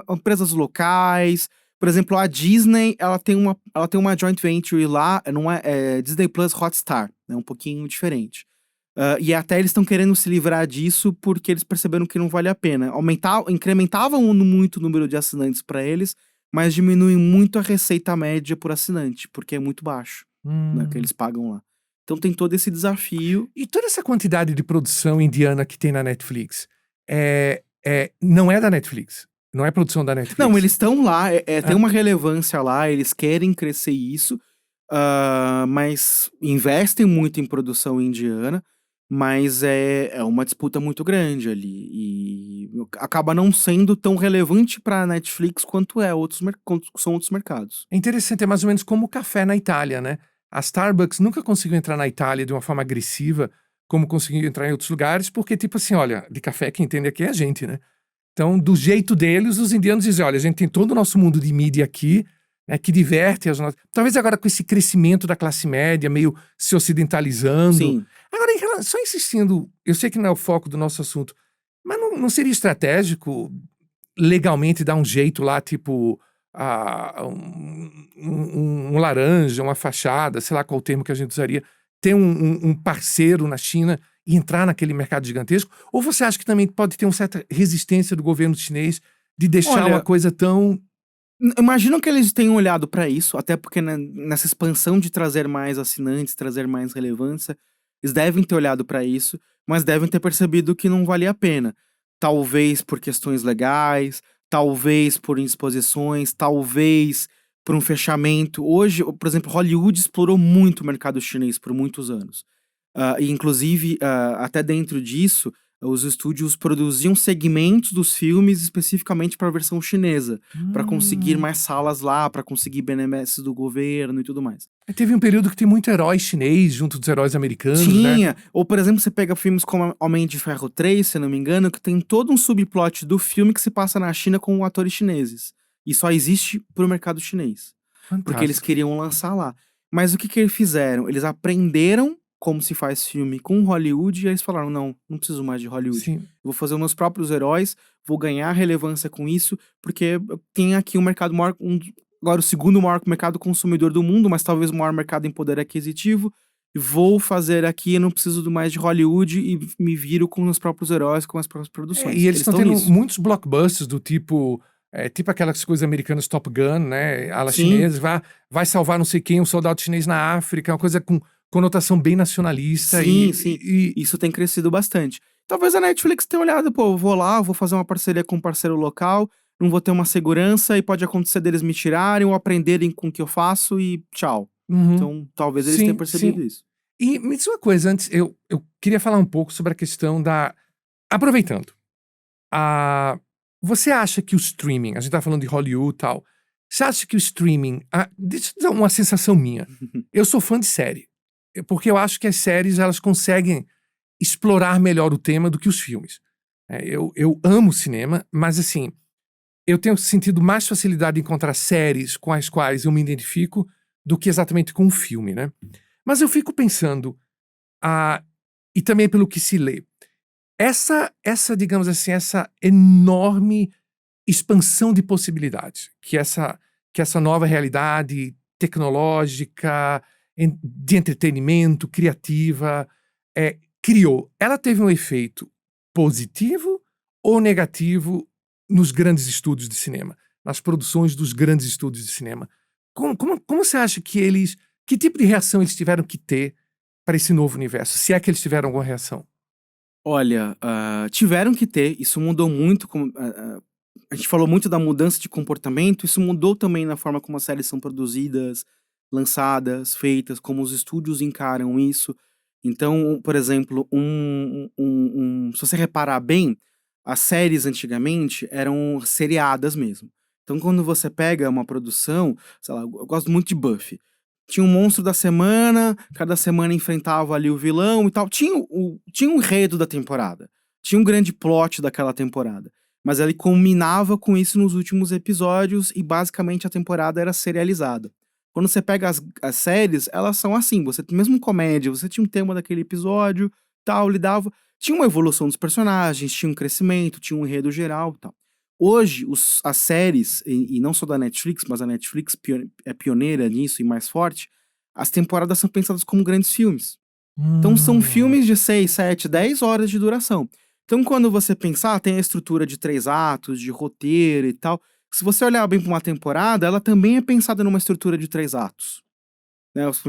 empresas locais. Por exemplo, a Disney, ela tem uma joint venture lá, não é Disney Plus Hotstar. É um pouquinho diferente. E até eles estão querendo se livrar disso porque eles perceberam que não vale a pena. Incrementavam muito o número de assinantes para eles, mas diminui muito a receita média por assinante, porque é muito baixo, né, que eles pagam lá. Então tem todo esse desafio. E toda essa quantidade de produção indiana que tem na Netflix, não é da Netflix? Não é produção da Netflix? Não, eles estão lá, tem uma relevância lá, eles querem crescer isso, mas investem muito em produção indiana. Mas é uma disputa muito grande ali. E acaba não sendo tão relevante pra Netflix quanto são outros mercados. É interessante, é mais ou menos como o café na Itália, né? A Starbucks nunca conseguiu entrar na Itália de uma forma agressiva, como conseguiu entrar em outros lugares, porque, tipo assim, olha, de café quem entende aqui é a gente, né? Então, do jeito deles, os indianos dizem, olha, a gente tem todo o nosso mundo de mídia aqui, né, que diverte as nossas... Talvez agora com esse crescimento da classe média, meio se ocidentalizando. Sim. Agora, só insistindo, eu sei que não é o foco do nosso assunto, mas não seria estratégico legalmente dar um jeito lá, tipo, um laranja, uma fachada, sei lá qual o termo que a gente usaria, ter um parceiro na China e entrar naquele mercado gigantesco? Ou você acha que também pode ter uma certa resistência do governo chinês de deixar uma coisa tão... Imagino que eles tenham olhado para isso, até porque nessa expansão de trazer mais assinantes, trazer mais relevância, Eles devem ter olhado pra isso, mas devem ter percebido que não valia a pena. Talvez por questões legais, talvez por indisposições, talvez por um fechamento. Hoje, por exemplo, Hollywood explorou muito o mercado chinês por muitos anos. E inclusive, até dentro disso, os estúdios produziam segmentos dos filmes especificamente para a versão chinesa, para conseguir Hum. mais salas lá, para conseguir benesses do governo e tudo mais. Teve um período que tem muito herói chinês junto dos heróis americanos, né? Tinha, ou por exemplo, você pega filmes como Homem de Ferro 3, se eu não me engano, que tem todo um subplot do filme que se passa na China com atores chineses. E só existe pro mercado chinês, porque eles Fantástico. queriam lançar lá. Mas o que que eles fizeram? Eles aprenderam como se faz filme com Hollywood e aí eles falaram: "Não, não preciso mais de Hollywood. Sim. Eu vou fazer os meus próprios heróis, vou ganhar relevância com isso, porque tem aqui um mercado maior, agora o segundo maior mercado consumidor do mundo, mas talvez o maior mercado em poder aquisitivo. E vou fazer aqui, eu não preciso mais de Hollywood e me viro com os próprios heróis, com as próprias E produções." eles Eles estão estão tendo nisso. muitos blockbusters do tipo, tipo aquelas coisas americanas Top Gun, né? À la Sim, chinesa, vai salvar não sei quem, um soldado chinês na África, uma coisa com conotação bem nacionalista sim, sim. e Isso tem crescido bastante. Talvez a Netflix tenha olhado: "Pô, eu vou lá, eu vou fazer uma parceria com um parceiro local, não vou ter uma segurança e pode acontecer deles me tirarem ou aprenderem com o que eu faço e tchau." Uhum. Então, talvez eles tenham Sim, percebido sim. isso. E me diz uma coisa antes, eu queria falar um pouco sobre a questão da aproveitando, ah, você acha que o streaming, a gente tá falando de Hollywood e tal, você acha que o streaming, deixa eu te dar uma sensação minha, eu sou fã de série, porque eu acho que as séries elas conseguem explorar melhor o tema do que os filmes. Eu amo cinema, mas assim, eu tenho sentido mais facilidade em encontrar séries com as quais eu me identifico do que exatamente com um filme, né. Mas eu fico pensando, ah, e também pelo que se lê, digamos assim, essa enorme expansão de possibilidades que essa nova realidade tecnológica, de entretenimento, criativa, criou. Ela teve um efeito positivo ou negativo nos grandes estúdios de cinema, nas produções dos grandes estúdios de cinema? Como você acha que tipo de reação eles tiveram que ter para esse novo universo, se é que eles tiveram alguma reação? Olha, tiveram que ter, isso mudou muito como a gente falou muito da mudança de comportamento, isso mudou também na forma como as séries são produzidas, lançadas, feitas, como os estúdios encaram isso. Então, por exemplo, se você reparar bem, as séries antigamente eram seriadas mesmo. Então, quando você pega uma produção, sei lá, eu gosto muito de Buffy. Tinha um monstro da semana, cada semana enfrentava ali o vilão e tal. Tinha um enredo da temporada. Tinha um grande plot daquela temporada. Mas ele culminava com isso nos últimos episódios e basicamente a temporada era serializada. Quando você pega as séries, elas são assim, você tem mesmo comédia, você tinha um tema daquele episódio, tal, lidava. Tinha uma evolução dos personagens, tinha um crescimento, tinha um enredo geral e tal. Hoje, as séries, e não só da Netflix, mas a Netflix é pioneira nisso e mais forte, as temporadas são pensadas como grandes filmes. Então são Hum. filmes de 6, 7, 10 horas de duração. Então quando você pensar, tem a estrutura de 3 atos, de roteiro e tal. Se você olhar bem para uma temporada, ela também é pensada numa estrutura de 3 atos. Né, os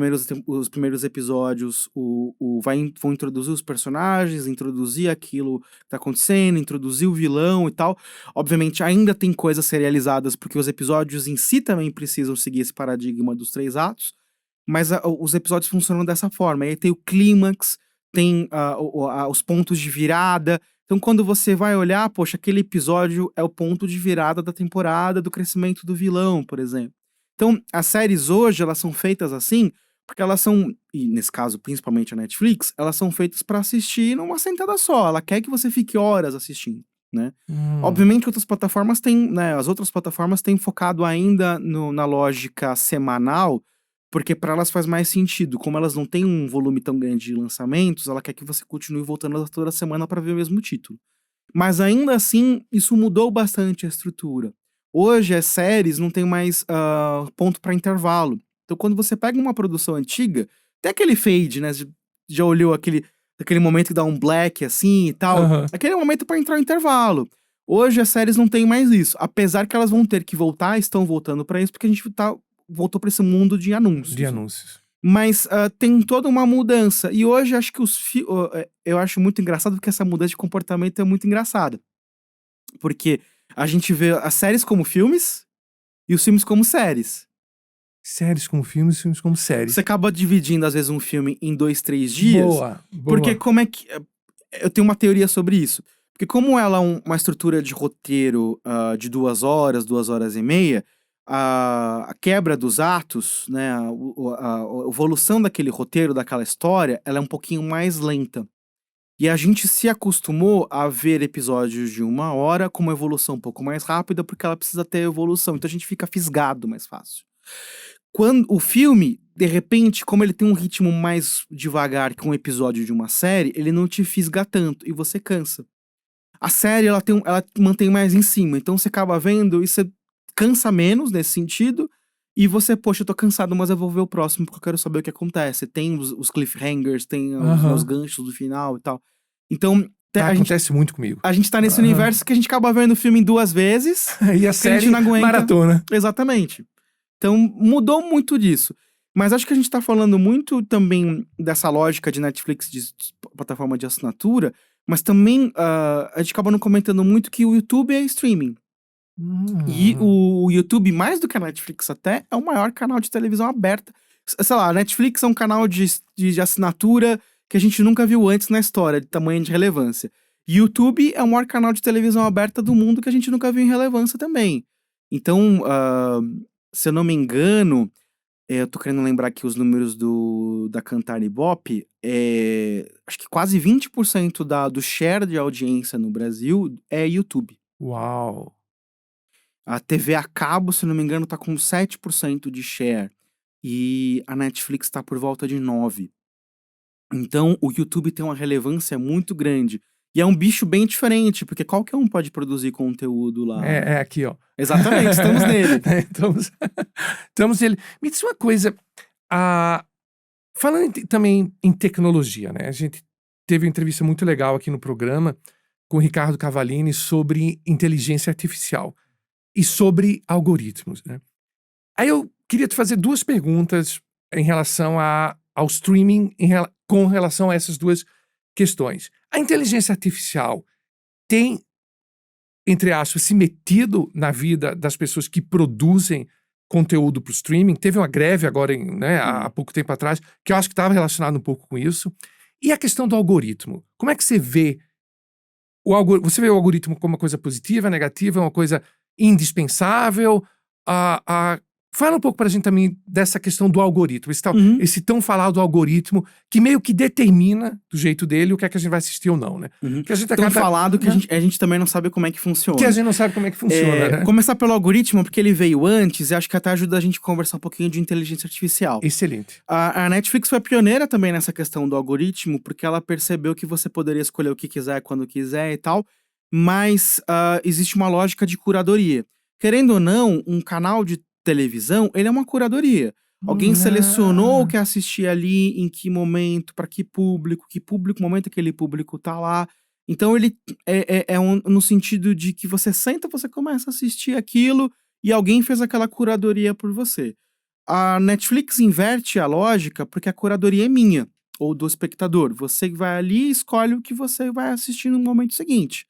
primeiros episódios vão introduzir os personagens, introduzir aquilo que tá acontecendo, introduzir o vilão e tal. Obviamente ainda tem coisas serializadas, porque os episódios em si também precisam seguir esse paradigma dos 3 atos, mas os episódios funcionam dessa forma. Aí tem o clímax, tem os pontos de virada. Então quando você vai olhar, poxa, aquele episódio é o ponto de virada da temporada, do crescimento do vilão, por exemplo. Então, as séries hoje, elas são feitas assim, porque elas são, e nesse caso, principalmente a Netflix, elas são feitas pra assistir numa sentada só. Ela quer que você fique horas assistindo, né? Hum. Obviamente que outras plataformas têm, né, as outras plataformas têm focado ainda na lógica semanal, porque pra elas faz mais sentido. Como elas não têm um volume tão grande de lançamentos, ela quer que você continue voltando toda semana pra ver o mesmo título. Mas ainda assim, isso mudou bastante a estrutura. Hoje as séries não tem mais, ponto pra intervalo. Então quando você pega uma produção antiga, tem aquele fade, né, já olhou aquele momento que dá um black, assim, e tal, Aham. aquele é o momento pra entrar o intervalo. Hoje as séries não têm mais isso, apesar que elas vão ter que voltar, estão voltando pra isso, porque a gente voltou pra esse mundo de De anúncios, né. anúncios. Mas tem toda uma mudança. E hoje acho que eu acho muito engraçado porque essa mudança de comportamento é muito engraçada. Porque a gente vê as séries como filmes e os filmes como séries. Séries como filmes, filmes como séries. Você acaba dividindo, às vezes, um filme em 2, 3 dias. Boa, Porque boa. como é que. Eu tenho uma teoria sobre isso. Porque como ela é uma estrutura de roteiro de 2 horas e meia, a quebra dos atos, né, a evolução daquele roteiro, daquela história, ela é um pouquinho mais lenta. E a gente se acostumou a ver episódios de 1 hora com uma evolução um pouco mais rápida, porque ela precisa ter evolução. Então a gente fica fisgado mais fácil. Quando o filme, de repente, como ele tem um ritmo mais devagar que um episódio de uma série, ele não te fisga tanto e você cansa. A série, ela mantém mais em cima, então você acaba vendo e você cansa menos nesse sentido, e você, poxa, eu tô cansado, mas eu vou ver o próximo porque eu quero saber o que acontece. Tem os cliffhangers, tem os Aham. ganchos do final e tal. Então, Acontece muito comigo. a gente tá nesse Aham. universo que a gente acaba vendo o filme 2 vezes, E a porque a gente série não aguenta. maratona. Exatamente. Então, mudou muito disso. Mas acho que a gente tá falando muito também dessa lógica de Netflix, de plataforma de assinatura, mas também a gente acaba não comentando muito que o YouTube é streaming. E Hum. o YouTube, mais do que a Netflix até, é o maior canal de televisão aberta. Sei lá, a Netflix é um canal de assinatura que a gente nunca viu antes na história, de tamanho de relevância. E YouTube é o maior canal de televisão aberta do mundo que a gente nunca viu em relevância também. Então, se eu não me engano, eu tô querendo lembrar aqui os números da Cantar Ibope, acho que quase 20% do share de audiência no Brasil é YouTube. Uau. A TV a cabo, se não me engano, tá com 7% de share. E a Netflix tá por volta de 9%. Então, o YouTube tem uma relevância muito grande. E é um bicho bem diferente, porque qualquer um pode produzir conteúdo lá. É aqui, ó. Exatamente, estamos nele. Estamos nele. Me diz uma coisa. Falando também em tecnologia, né? A gente teve uma entrevista muito legal aqui no programa com o Ricardo Cavallini sobre inteligência artificial e sobre algoritmos, né? Aí eu queria te fazer 2 perguntas em relação ao streaming, com relação a essas 2 questões. A inteligência artificial tem, entre aspas, se metido na vida das pessoas que produzem conteúdo para o streaming? Teve uma greve agora, há pouco tempo atrás, que eu acho que estava relacionado um pouco com isso. E a questão do algoritmo? Como é que você vê você vê o algoritmo como uma coisa positiva, negativa, uma coisa indispensável? Fala um pouco pra gente também dessa questão do algoritmo, Uhum. esse tão falado algoritmo que meio que determina, do jeito dele, o que é que a gente vai assistir ou não, né? Uhum. Que a gente Tão acaba, falado que né? a gente também não sabe como é que funciona. Que a gente não sabe como é que funciona, né? Começar pelo algoritmo, porque ele veio antes, e acho que até ajuda a gente a conversar um pouquinho de inteligência artificial. Excelente. A Netflix foi pioneira também nessa questão do algoritmo, porque ela percebeu que você poderia escolher o que quiser, quando quiser e tal, mas existe uma lógica de curadoria. Querendo ou não, um canal de televisão, ele é uma curadoria. Alguém selecionou o que assistir ali, em que momento, para que público, momento aquele público tá lá. Então ele no sentido de que você senta, você começa a assistir aquilo e alguém fez aquela curadoria por você. A Netflix inverte a lógica porque a curadoria é minha, ou do espectador. Você vai ali e escolhe o que você vai assistir no momento seguinte.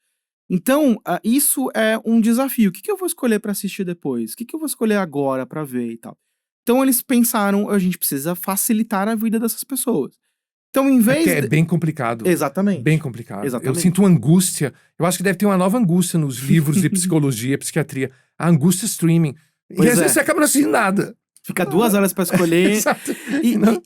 Então, isso é um desafio. O que eu vou escolher para assistir depois? O que eu vou escolher agora para ver e tal? Então, eles pensaram, a gente precisa facilitar a vida dessas pessoas. Então, em É que vez é de... bem complicado. Exatamente. Bem complicado. Eu Exatamente. sinto uma angústia. Eu acho que deve ter uma nova angústia nos livros de psicologia, psiquiatria. A angústia streaming. Pois E às vezes você acaba não assistindo nada. Fica 2 horas pra escolher. Exato.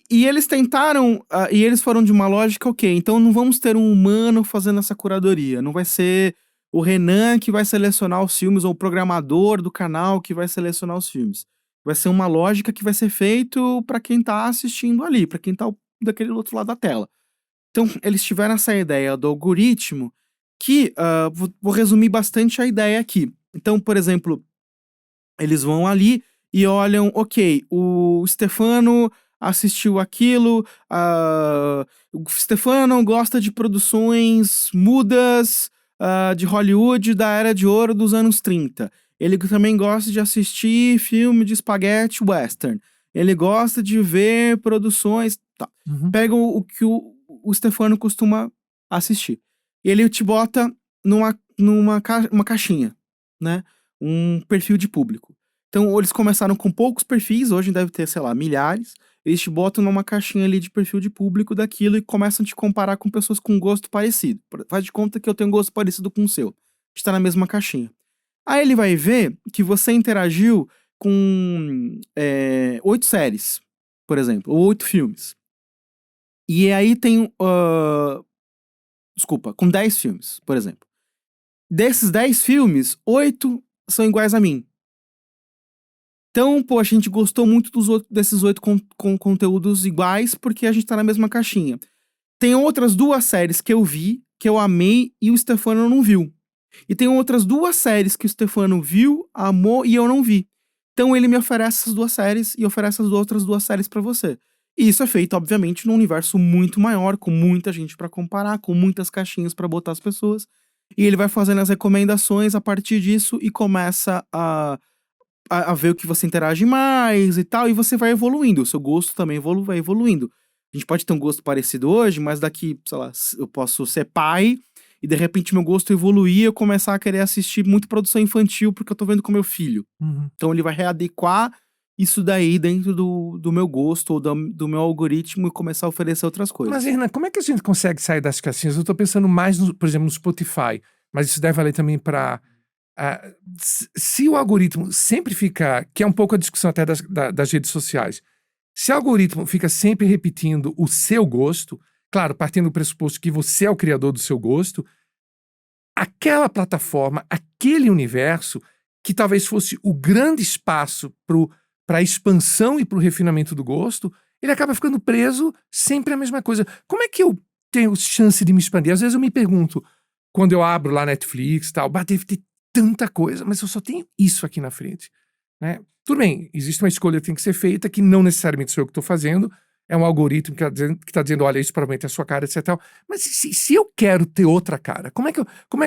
E eles tentaram, e eles foram de uma lógica, ok, então não vamos ter um humano fazendo essa curadoria. Não vai ser o Renan que vai selecionar os filmes, ou o programador do canal que vai selecionar os filmes. Vai ser uma lógica que vai ser feito pra quem tá assistindo ali, pra quem tá daquele outro lado da tela. Então, eles tiveram essa ideia do algoritmo que, vou resumir bastante a ideia aqui. Então, por exemplo, eles vão ali e olham, ok, o Stefano assistiu aquilo, o Stefano gosta de produções mudas de Hollywood da era de ouro dos anos 30. Ele também gosta de assistir filme de espaguete western. ele gosta de ver produções, tá. Uhum. Pega o que o Stefano costuma assistir. Ele te bota uma caixinha, né? Um perfil de público. Então, eles começaram com poucos perfis, hoje deve ter, sei lá, milhares. Eles te botam numa caixinha ali de perfil de público daquilo e começam a te comparar com pessoas com gosto parecido. Faz de conta que eu tenho um gosto parecido com o seu. A gente tá na mesma caixinha. Aí ele vai ver que você interagiu com 8 séries, por exemplo, ou 8 filmes. E aí tem. Desculpa, com 10 filmes, por exemplo. Desses 10 filmes, 8 são iguais a mim. Então, pô, a gente gostou muito desses 8 com conteúdos iguais porque a gente tá na mesma caixinha. Tem outras 2 séries que eu vi, que eu amei e o Stefano não viu. E tem outras 2 séries que o Stefano viu, amou e eu não vi. Então ele me oferece essas 2 séries e oferece as outras 2 séries pra você. E isso é feito, obviamente, num universo muito maior, com muita gente pra comparar, com muitas caixinhas pra botar as pessoas. E ele vai fazendo as recomendações a partir disso e começa a ver o que você interage mais e tal, e você vai evoluindo. O seu gosto também vai evoluindo. A gente pode ter um gosto parecido hoje, mas daqui, sei lá, eu posso ser pai e de repente meu gosto evoluir e eu começar a querer assistir muito produção infantil porque eu tô vendo com meu filho. Uhum. Então ele vai readequar isso daí dentro do meu gosto ou do meu algoritmo e começar a oferecer outras Mas, coisas. Renan, como é que a gente consegue sair das caixinhas? Eu tô pensando mais, por exemplo, no Spotify, mas isso deve valer também para. Se o algoritmo sempre fica, que é um pouco a discussão até das redes sociais, se o algoritmo fica sempre repetindo o seu gosto, claro, partindo do pressuposto que você é o criador do seu gosto, aquela plataforma, aquele universo, que talvez fosse o grande espaço para a expansão e para o refinamento do gosto, ele acaba ficando preso sempre à mesma coisa. Como é que eu tenho chance de me expandir? Às vezes eu me pergunto, quando eu abro lá Netflix e tal, deve ter tanta coisa, mas eu só tenho isso aqui na frente, né? Tudo bem, existe uma escolha que tem que ser feita, que não necessariamente sou eu que estou fazendo, é um algoritmo que está dizendo, olha, isso provavelmente é a sua cara, etc. Tal. Mas se eu quero ter outra cara, como é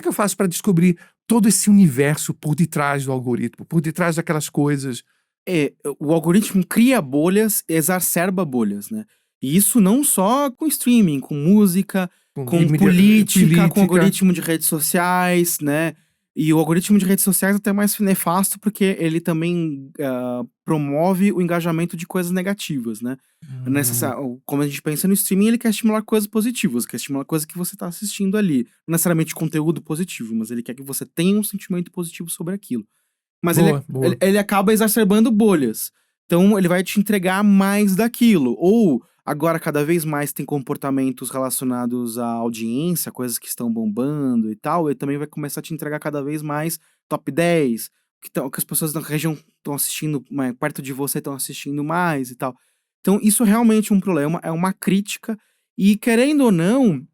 que eu faço para descobrir todo esse universo por detrás do algoritmo, por detrás daquelas coisas? O algoritmo cria bolhas, exacerba bolhas, né? E isso não só com streaming, com música, E com política, com algoritmo de redes sociais, né? E o algoritmo de redes sociais é até mais nefasto porque ele também promove o engajamento de coisas negativas, né? Como a gente pensa no streaming, ele quer estimular coisas positivas, quer estimular coisas que você está assistindo ali. Não necessariamente conteúdo positivo, mas ele quer que você tenha um sentimento positivo sobre aquilo. Mas Boa. ele acaba exacerbando bolhas. Então ele vai te entregar mais daquilo. Ou agora cada vez mais tem comportamentos relacionados à audiência, coisas que estão bombando e tal. Ele também vai começar a te entregar cada vez mais top 10, que as pessoas da região estão assistindo, perto de você estão assistindo mais e tal. Então isso é realmente um problema, é uma crítica. E querendo ou não,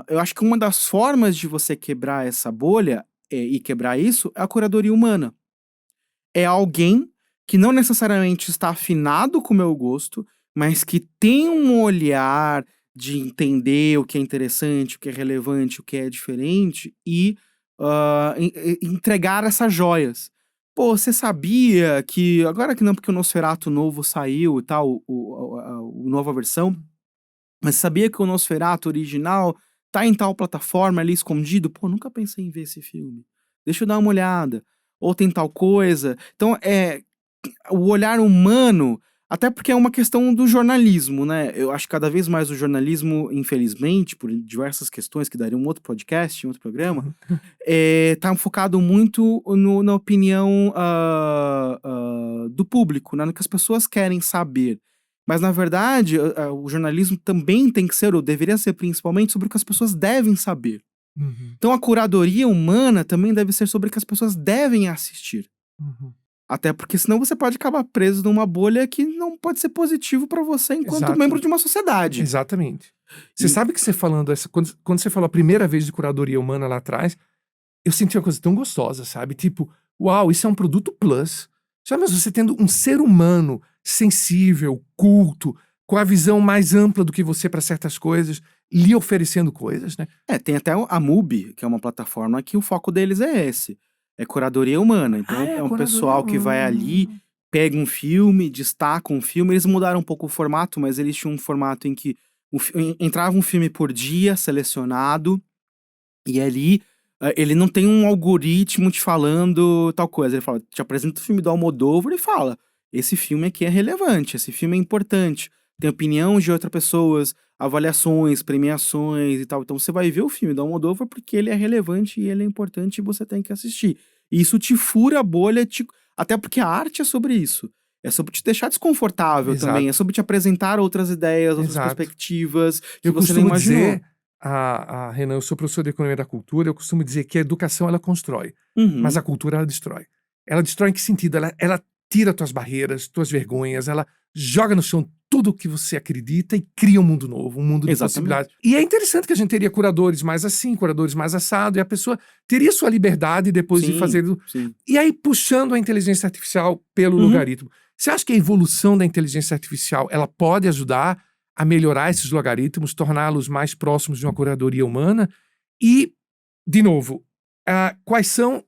eu acho que uma das formas de você quebrar essa bolha e quebrar isso é a curadoria humana. É alguém que não necessariamente está afinado com o meu gosto, mas que tem um olhar de entender o que é interessante, o que é relevante, o que é diferente e entregar essas joias. Pô, você sabia que, agora que não, porque o Nosferatu novo saiu e tal, a nova versão, mas sabia que o Nosferatu original tá em tal plataforma ali escondido? Pô, nunca pensei em ver esse filme. Deixa eu dar uma olhada. Ou tem tal coisa. Então, o olhar humano, até porque é uma questão do jornalismo, né? Eu acho que cada vez mais o jornalismo, infelizmente, por diversas questões que daria um outro podcast, um outro programa, tá focado muito na opinião do público, né? No que as pessoas querem saber. Mas, na verdade, o jornalismo também tem que ser, ou deveria ser principalmente, sobre o que as pessoas devem saber. Uhum. Então, a curadoria humana também deve ser sobre o que as pessoas devem assistir. Uhum. Até porque senão você pode acabar preso numa bolha que não pode ser positivo pra você enquanto Exato. membro de uma sociedade. Exatamente. Você sabe que você falando quando você falou a primeira vez de curadoria humana lá atrás, eu senti uma coisa tão gostosa, sabe? Tipo, uau, isso é um produto plus. Já mas você tendo um ser humano sensível, culto, com a visão mais ampla do que você para certas coisas, lhe oferecendo coisas, né? Tem até a MUBI, que é uma plataforma que o foco deles é esse. É curadoria humana. Então é um curadoria pessoal que vai ali, humana. pega um filme, destaca um filme. Eles mudaram um pouco o formato, mas eles tinham um formato em que entrava um filme por dia, selecionado, e ali ele não tem um algoritmo te falando tal coisa. Ele fala, te apresenta o filme do Almodóvar e fala: esse filme aqui é relevante, esse filme é importante, tem opinião de outras pessoas, avaliações, premiações e tal. Então você vai ver o filme do Almodóvar porque ele é relevante e ele é importante e você tem que assistir. E isso te fura a bolha, até porque a arte é sobre isso. É sobre te deixar desconfortável também, é Exato, sobre te apresentar outras ideias, outras exato. perspectivas que Eu você não costumo imaginou. dizer, Renan, eu sou professor de Economia da Cultura, eu costumo dizer que a educação ela constrói, mas a Uhum, cultura ela destrói. Ela destrói em que sentido? Ela tira tuas barreiras, tuas vergonhas, ela joga no chão tudo o que você acredita e cria um mundo novo, um mundo de exatamente. possibilidades. E é interessante que a gente teria curadores mais assim, curadores mais assado, e a pessoa teria sua liberdade depois de Sim, fazer. sim. E aí, puxando a inteligência artificial pelo Uhum. logaritmo. Você acha que a evolução da inteligência artificial ela pode ajudar a melhorar esses logaritmos, torná-los mais próximos de uma curadoria humana? E, de novo, quais são,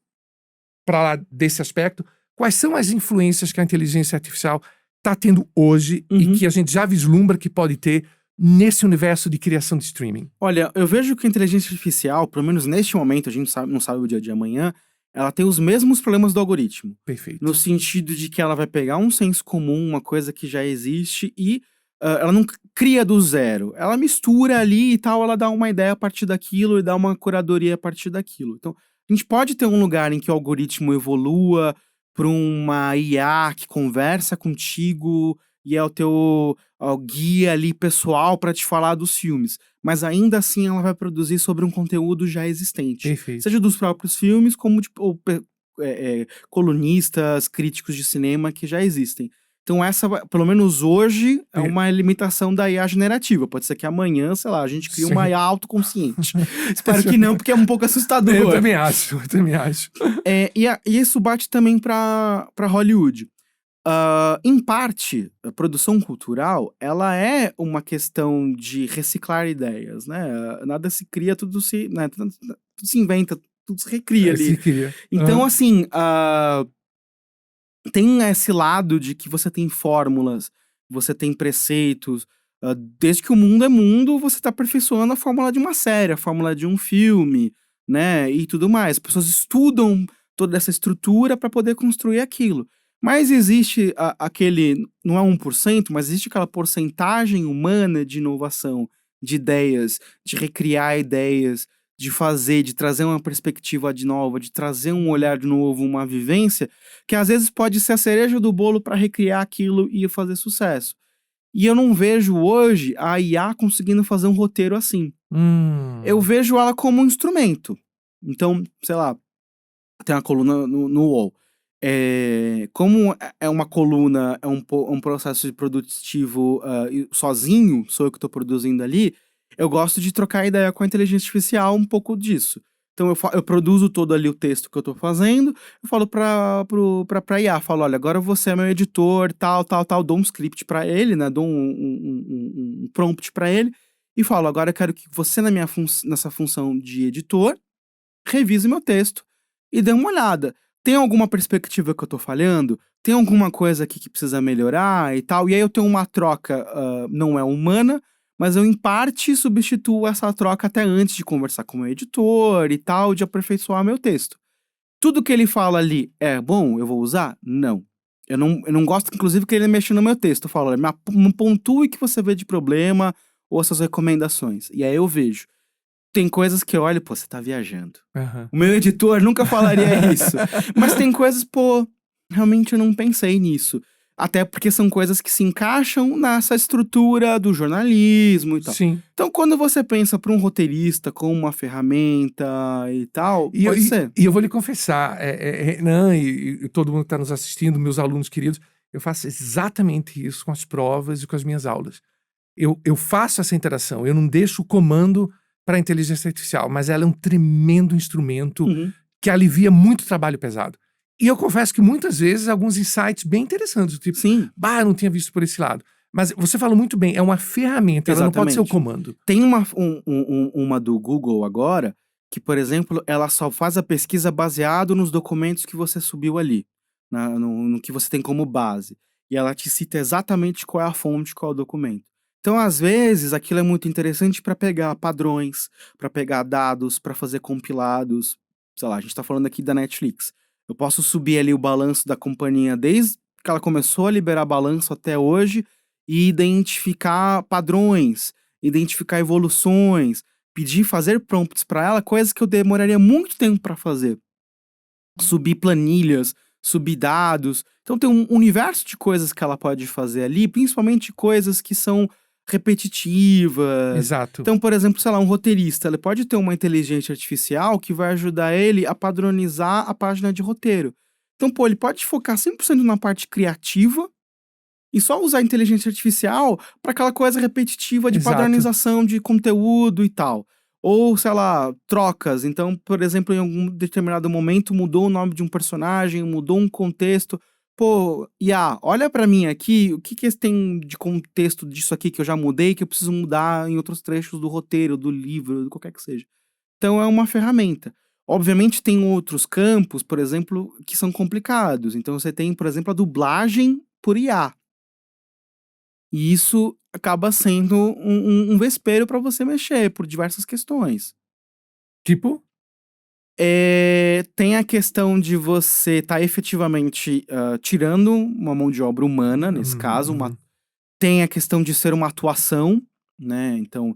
para lá desse aspecto, quais são as influências que a inteligência artificial está tendo hoje e Uhum. que a gente já vislumbra que pode ter nesse universo de criação de streaming? Olha, eu vejo que a inteligência artificial, pelo menos neste momento, a gente não sabe o dia de amanhã, ela tem os mesmos problemas do algoritmo. No Perfeito. sentido de que ela vai pegar um senso comum, uma coisa que já existe, e ela não cria do zero. Ela mistura ali e tal, ela dá uma ideia a partir daquilo e dá uma curadoria a partir daquilo. Então, a gente pode ter um lugar em que o algoritmo evolua para uma IA que conversa contigo e é o teu guia ali pessoal para te falar dos filmes. Mas ainda assim ela vai produzir sobre um conteúdo já existente. Perfeito. Seja dos próprios filmes, como colunistas, críticos de cinema que já existem. Então essa, pelo menos hoje, é Per- uma limitação da IA generativa. Pode ser que amanhã, sei lá, a gente crie uma Sim. IA autoconsciente. Espero que não, porque é um pouco Eu assustador. também acho, eu também acho. E isso bate também para Hollywood. Em parte, a produção cultural, ela é uma questão de reciclar ideias, né? Nada se cria, tudo se inventa, tudo se recria Se ali. cria. Então, assim, tem esse lado de que você tem fórmulas, você tem preceitos. Desde que o mundo é mundo, você está aperfeiçoando a fórmula de uma série, a fórmula de um filme, né? E tudo mais. As pessoas estudam toda essa estrutura para poder construir aquilo. Mas existe aquele, não é 1%, mas existe aquela porcentagem humana de inovação, de ideias, de recriar ideias, de fazer, de trazer uma perspectiva de nova, de trazer um olhar de novo, uma vivência, que às vezes pode ser a cereja do bolo para recriar aquilo e fazer sucesso. E eu não vejo hoje a IA conseguindo fazer um roteiro assim. Eu Hum, vejo ela como um instrumento. Então, sei lá, tem uma coluna no UOL. Como é uma coluna, um processo produtivo sozinho, sou eu que estou produzindo ali, eu gosto de trocar ideia com a inteligência artificial um pouco disso. Então eu produzo todo ali o texto que eu estou fazendo, eu falo pra IA, falo, olha, agora você é meu editor, tal, dou um script para ele, né, dou um prompt para ele, e falo, agora eu quero que você nessa função de editor, revise meu texto e dê uma olhada. Tem alguma perspectiva que eu tô falhando? Tem alguma coisa aqui que precisa melhorar e tal? E aí eu tenho uma troca, não é humana, mas eu em parte substituo essa troca até antes de conversar com o meu editor e tal, de aperfeiçoar meu texto. Tudo que ele fala ali é bom, eu vou usar? Não. Eu não gosto, inclusive, que ele mexa no meu texto. Eu falo, olha, me pontue o que você vê de problema ou essas recomendações. E aí eu vejo. Tem coisas que eu olho, pô, você tá viajando. aham. O meu editor nunca falaria isso. Mas tem coisas, pô, realmente eu não pensei nisso. Até porque são coisas que se encaixam nessa estrutura do jornalismo e tal. Sim. Então, quando você pensa para um roteirista como uma ferramenta e tal, E eu, pode e, ser. e eu vou lhe confessar, Renan e todo mundo que está nos assistindo, meus alunos queridos, eu faço exatamente isso com as provas e com as minhas aulas. Eu faço essa interação, eu não deixo o comando para a inteligência artificial, mas ela é um tremendo instrumento Uhum. que alivia muito trabalho pesado. E eu confesso que muitas vezes alguns insights bem interessantes, do tipo, Sim, bah, eu não tinha visto por esse lado. Mas você falou muito bem, é uma ferramenta, ela não pode ser o exatamente. comando. Tem uma do Google agora, que, por exemplo, ela só faz a pesquisa baseado nos documentos que você subiu ali. no que você tem como base. E ela te cita exatamente qual é a fonte, qual é o documento. Então, às vezes, aquilo é muito interessante para pegar padrões, para pegar dados, para fazer compilados. Sei lá, a gente está falando aqui da Netflix. Eu posso subir ali o balanço da companhia desde que ela começou a liberar balanço até hoje e identificar padrões, identificar evoluções, pedir fazer prompts para ela, coisas que eu demoraria muito tempo para fazer. Subir planilhas, subir dados. Então tem um universo de coisas que ela pode fazer ali, principalmente coisas que são repetitivas. Exato. Então, por exemplo, sei lá, um roteirista, ele pode ter uma inteligência artificial que vai ajudar ele a padronizar a página de roteiro. Então, pô, ele pode focar 100% na parte criativa e só usar a inteligência artificial para aquela coisa repetitiva de Exato. padronização de conteúdo e tal. Ou, sei lá, trocas. Então, por exemplo, em algum determinado momento mudou o nome de um personagem, mudou um contexto. Pô, IA, olha pra mim aqui, o que tem de contexto disso aqui que eu já mudei, que eu preciso mudar em outros trechos do roteiro, do livro, de qualquer que seja. Então é uma ferramenta. Obviamente tem outros campos, por exemplo, que são complicados. Então você tem, por exemplo, a dublagem por IA. E isso acaba sendo um vespeiro para você mexer, por diversas questões. Tipo? Tem a questão de você estar efetivamente tirando uma mão de obra humana, nesse caso. Uhum. Tem a questão de ser uma atuação, né? Então,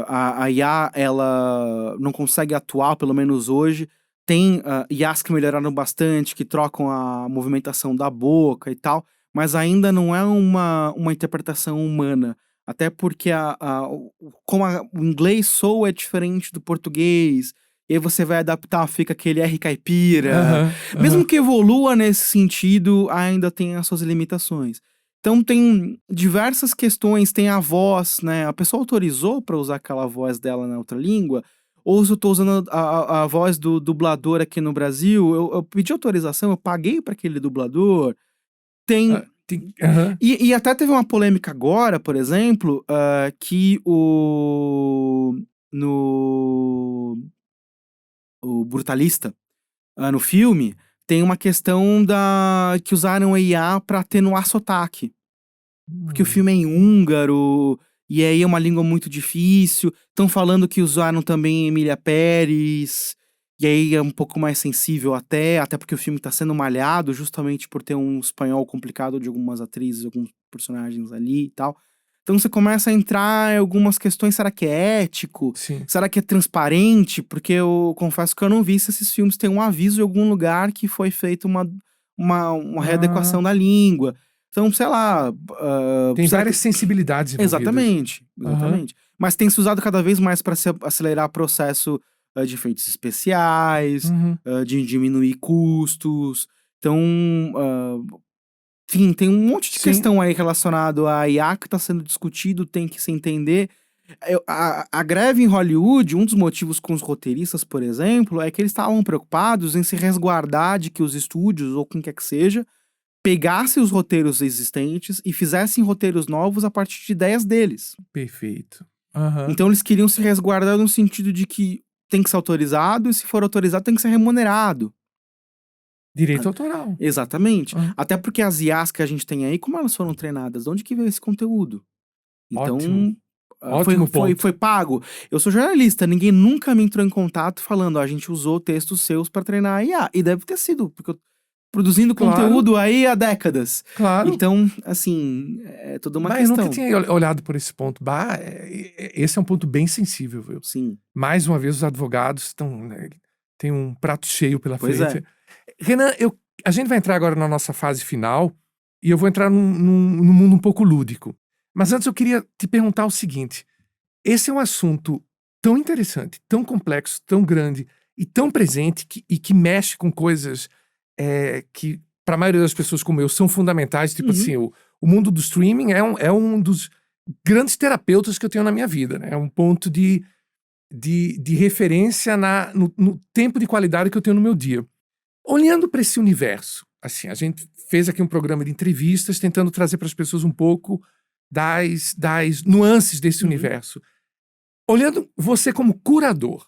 a IA, ela não consegue atuar, pelo menos hoje. Tem IAs que melhoraram bastante, que trocam a movimentação da boca e tal, mas ainda não é uma interpretação humana. Até porque como o inglês soa é diferente do português, e aí você vai adaptar, fica aquele R caipira. Aham, Mesmo aham. que evolua nesse sentido, ainda tem as suas limitações. Então tem diversas questões, tem a voz, né? A pessoa autorizou para usar aquela voz dela na outra língua? Ou se eu tô usando a voz do dublador aqui no Brasil, eu pedi autorização, eu paguei para aquele dublador. Tem. Aham. E até teve uma polêmica agora, por exemplo, que o Brutalista, no filme, tem uma questão que usaram a IA para atenuar sotaque. Porque o Hum. filme é em húngaro, e aí é uma língua muito difícil. Estão falando que usaram também Emília Pérez, e aí é um pouco mais sensível até porque o filme tá sendo malhado justamente por ter um espanhol complicado de algumas atrizes, alguns personagens ali e tal. Então você começa a entrar em algumas questões, será que é ético? Sim. Será que é transparente? Porque eu confesso que eu não vi se esses filmes têm um aviso em algum lugar que foi feita uma Ah, readequação da língua. Então, sei lá, tem será que. várias sensibilidades envolvidas. Exatamente, Aham. exatamente. Mas tem se usado cada vez mais para acelerar processo de efeitos especiais, Uhum. de diminuir custos. Então, enfim, tem um monte de Sim. questão aí relacionado à IA que está sendo discutido, tem que se entender. A greve em Hollywood, um dos motivos com os roteiristas, por exemplo, é que eles estavam preocupados em se resguardar de que os estúdios, ou quem quer que seja, pegasse os roteiros existentes e fizessem roteiros novos a partir de ideias deles. Perfeito. Aham. Então eles queriam se resguardar no sentido de que tem que ser autorizado e se for autorizado tem que ser remunerado. Direito autoral. Exatamente. Aham. Até porque as IAs que a gente tem aí, como elas foram treinadas? De onde que veio esse conteúdo? Ótimo. Então, foi, Ótimo foi, ponto. foi pago. Eu sou jornalista, ninguém nunca me entrou em contato falando, ó, a gente usou textos seus pra treinar a IA. E deve ter sido, porque eu produzindo Claro, conteúdo aí há décadas. claro. Então, assim, é toda uma Bah, eu nunca questão. tinha olhado por esse ponto. Bah, esse é um ponto bem sensível, viu? Sim, Mais uma vez, os advogados estão, né, têm um prato cheio pela pois é. frente. Renan, a gente vai entrar agora na nossa fase final e eu vou entrar num mundo um pouco lúdico. Mas antes eu queria te perguntar o seguinte: esse é um assunto tão interessante, tão complexo, tão grande e tão presente e que mexe com coisas que, para a maioria das pessoas como eu, são fundamentais. Tipo Uhum. assim, o mundo do streaming é um dos grandes terapeutas que eu tenho na minha vida, né? É um ponto de referência no tempo de qualidade que eu tenho no meu dia. Olhando para esse universo, assim, a gente fez aqui um programa de entrevistas tentando trazer para as pessoas um pouco das nuances desse Uhum. universo. Olhando você como curador,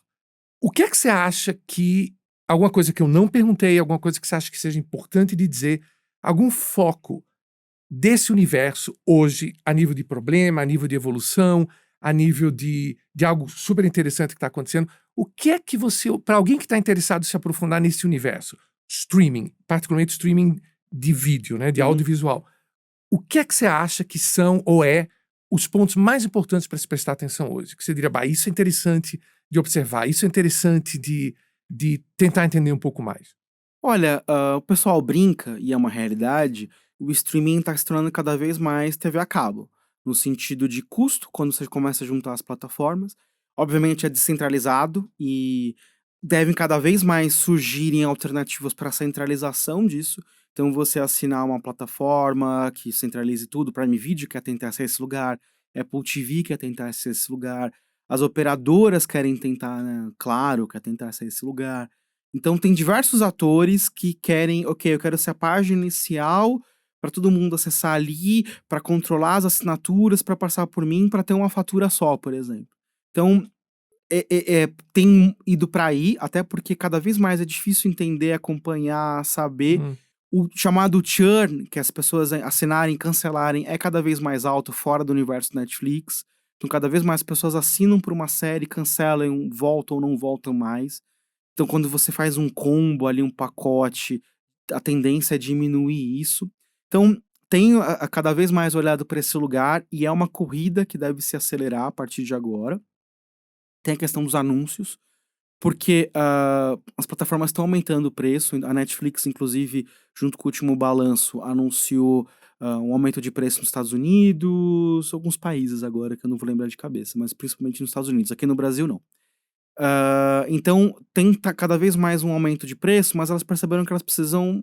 o que é que você acha que alguma coisa que eu não perguntei, alguma coisa que você acha que seja importante de dizer, algum foco desse universo hoje, a nível de problema, a nível de evolução, a nível de algo super interessante que está acontecendo. O que é que você, para alguém que está interessado em se aprofundar nesse universo, streaming, particularmente streaming de vídeo, né, de Uhum. audiovisual, o que é que você acha que são ou os pontos mais importantes para se prestar atenção hoje? Que você diria, bah, isso é interessante de observar, isso é interessante de tentar entender um pouco mais. Olha, o pessoal brinca, e é uma realidade, o streaming está se tornando cada vez mais TV a cabo, no sentido de custo, quando você começa a juntar as plataformas. Obviamente é descentralizado e devem cada vez mais surgirem alternativas para a centralização disso. Então você assinar uma plataforma que centralize tudo, Prime Video quer tentar ser esse lugar, Apple TV quer tentar ser esse lugar, as operadoras querem tentar, né, Claro, quer tentar ser esse lugar. Então tem diversos atores que querem, ok, eu quero ser a página inicial para todo mundo acessar ali, para controlar as assinaturas, para passar por mim, para ter uma fatura só, por exemplo. Então, tem ido para aí, até porque cada vez mais é difícil entender, acompanhar, saber. Hum, O chamado churn, que as pessoas assinarem, cancelarem, é cada vez mais alto fora do universo Netflix. Então, cada vez mais pessoas assinam por uma série, cancelam, voltam ou não voltam mais. Então, quando você faz um combo ali, um pacote, a tendência é diminuir isso. Então, tenho a cada vez mais olhado para esse lugar e é uma corrida que deve se acelerar a partir de agora. Tem a questão dos anúncios, porque as plataformas estão aumentando o preço. A Netflix, inclusive, junto com o último balanço, anunciou um aumento de preço nos Estados Unidos, alguns países agora que eu não vou lembrar de cabeça, mas principalmente nos Estados Unidos. Aqui no Brasil, não. Então tem cada vez mais um aumento de preço, mas elas perceberam que elas precisam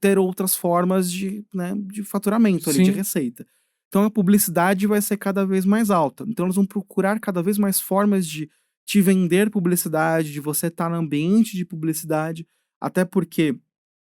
ter outras formas de, né, de faturamento ali, de sim, receita. Então a publicidade vai ser cada vez mais alta. Então elas vão procurar cada vez mais formas de te vender publicidade, de você estar no ambiente de publicidade, até porque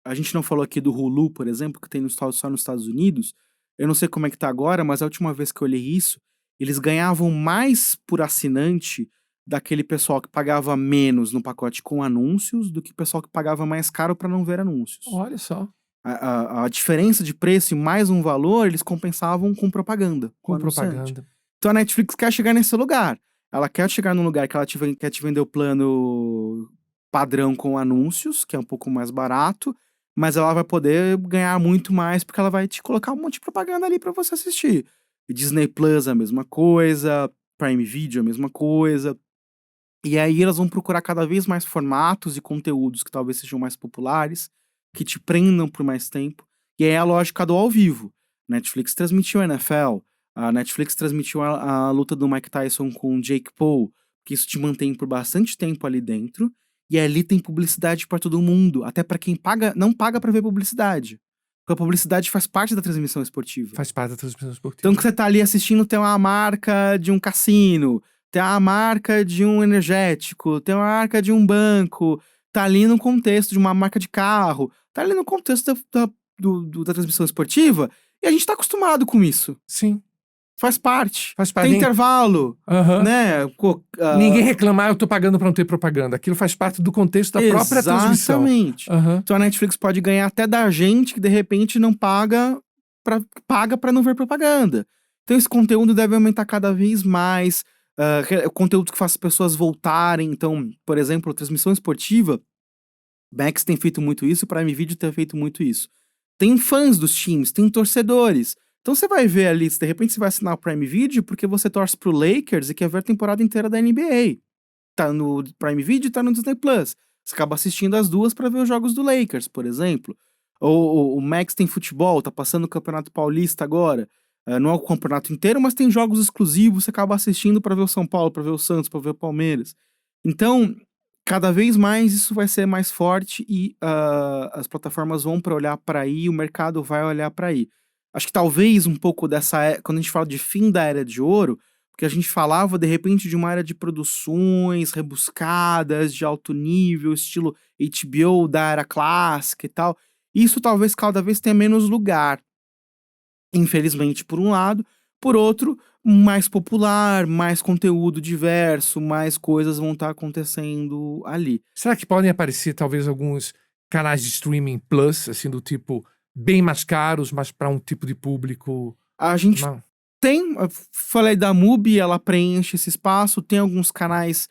a gente não falou aqui do Hulu, por exemplo, que tem só nos Estados Unidos. Eu não sei como é que tá agora, mas a última vez que eu olhei isso, eles ganhavam mais por assinante daquele pessoal que pagava menos no pacote com anúncios, do que o pessoal que pagava mais caro para não ver anúncios. olha só, A diferença de preço e mais um valor, eles compensavam com propaganda, com com anunciante. propaganda. Então a Netflix quer chegar nesse lugar. Ela quer chegar num lugar que ela quer te vender o plano padrão com anúncios, que é um pouco mais barato, mas ela vai poder ganhar muito mais porque ela vai te colocar um monte de propaganda ali para você assistir. E Disney Plus a mesma coisa, Prime Video a mesma coisa. E aí elas vão procurar cada vez mais formatos e conteúdos que talvez sejam mais populares, que te prendam por mais tempo. E aí é a lógica do ao vivo. Netflix transmitiu a NFL, a Netflix transmitiu a luta do Mike Tyson com o Jake Paul, que isso te mantém por bastante tempo ali dentro. E ali tem publicidade para todo mundo, até para quem paga, não paga para ver publicidade. Porque a publicidade faz parte da transmissão esportiva. Faz parte da transmissão Então esportiva. que você tá ali assistindo, tem uma marca de um cassino, tem a marca de um energético, tem uma marca de um banco, tá ali no contexto de uma marca de carro, tá ali no contexto da transmissão esportiva, e a gente tá acostumado com isso. Sim, Faz parte. faz parte. Tem intervalo, Aham. né? Ninguém reclamar, eu tô pagando pra não ter propaganda. Aquilo faz parte do contexto da própria transmissão. Exatamente. Aham. Então a Netflix pode ganhar até da gente que de repente não paga pra não ver propaganda. Então esse conteúdo deve aumentar cada vez mais. Conteúdo que faça as pessoas voltarem. Então, por exemplo, transmissão esportiva, Max tem feito muito isso, Prime Video tem feito muito isso. Tem fãs dos times, tem torcedores. Então você vai ver ali, se de repente você vai assinar o Prime Video porque você torce pro Lakers e quer ver a temporada inteira da NBA. Tá no Prime Video, tá no Disney Plus. Você acaba assistindo as duas pra ver os jogos do Lakers, por exemplo. Ou o Max tem futebol, tá passando o Campeonato Paulista agora. Não é o campeonato inteiro, mas tem jogos exclusivos, você acaba assistindo pra ver o São Paulo, pra ver o Santos, pra ver o Palmeiras. Então, cada vez mais isso vai ser mais forte e as plataformas vão para olhar para aí, o mercado vai olhar para aí. Acho que talvez um pouco quando a gente fala de fim da era de ouro, porque a gente falava de repente de uma era de produções rebuscadas, de alto nível, estilo HBO da era clássica e tal. Isso talvez cada vez tenha menos lugar, infelizmente, por um lado. Por outro, mais popular, mais conteúdo diverso, mais coisas vão estar acontecendo ali. Será que podem aparecer talvez alguns canais de streaming plus, assim, do tipo, bem mais caros, mas para um tipo de público? A gente Não. eu falei da Mubi, ela preenche esse espaço, tem alguns canais,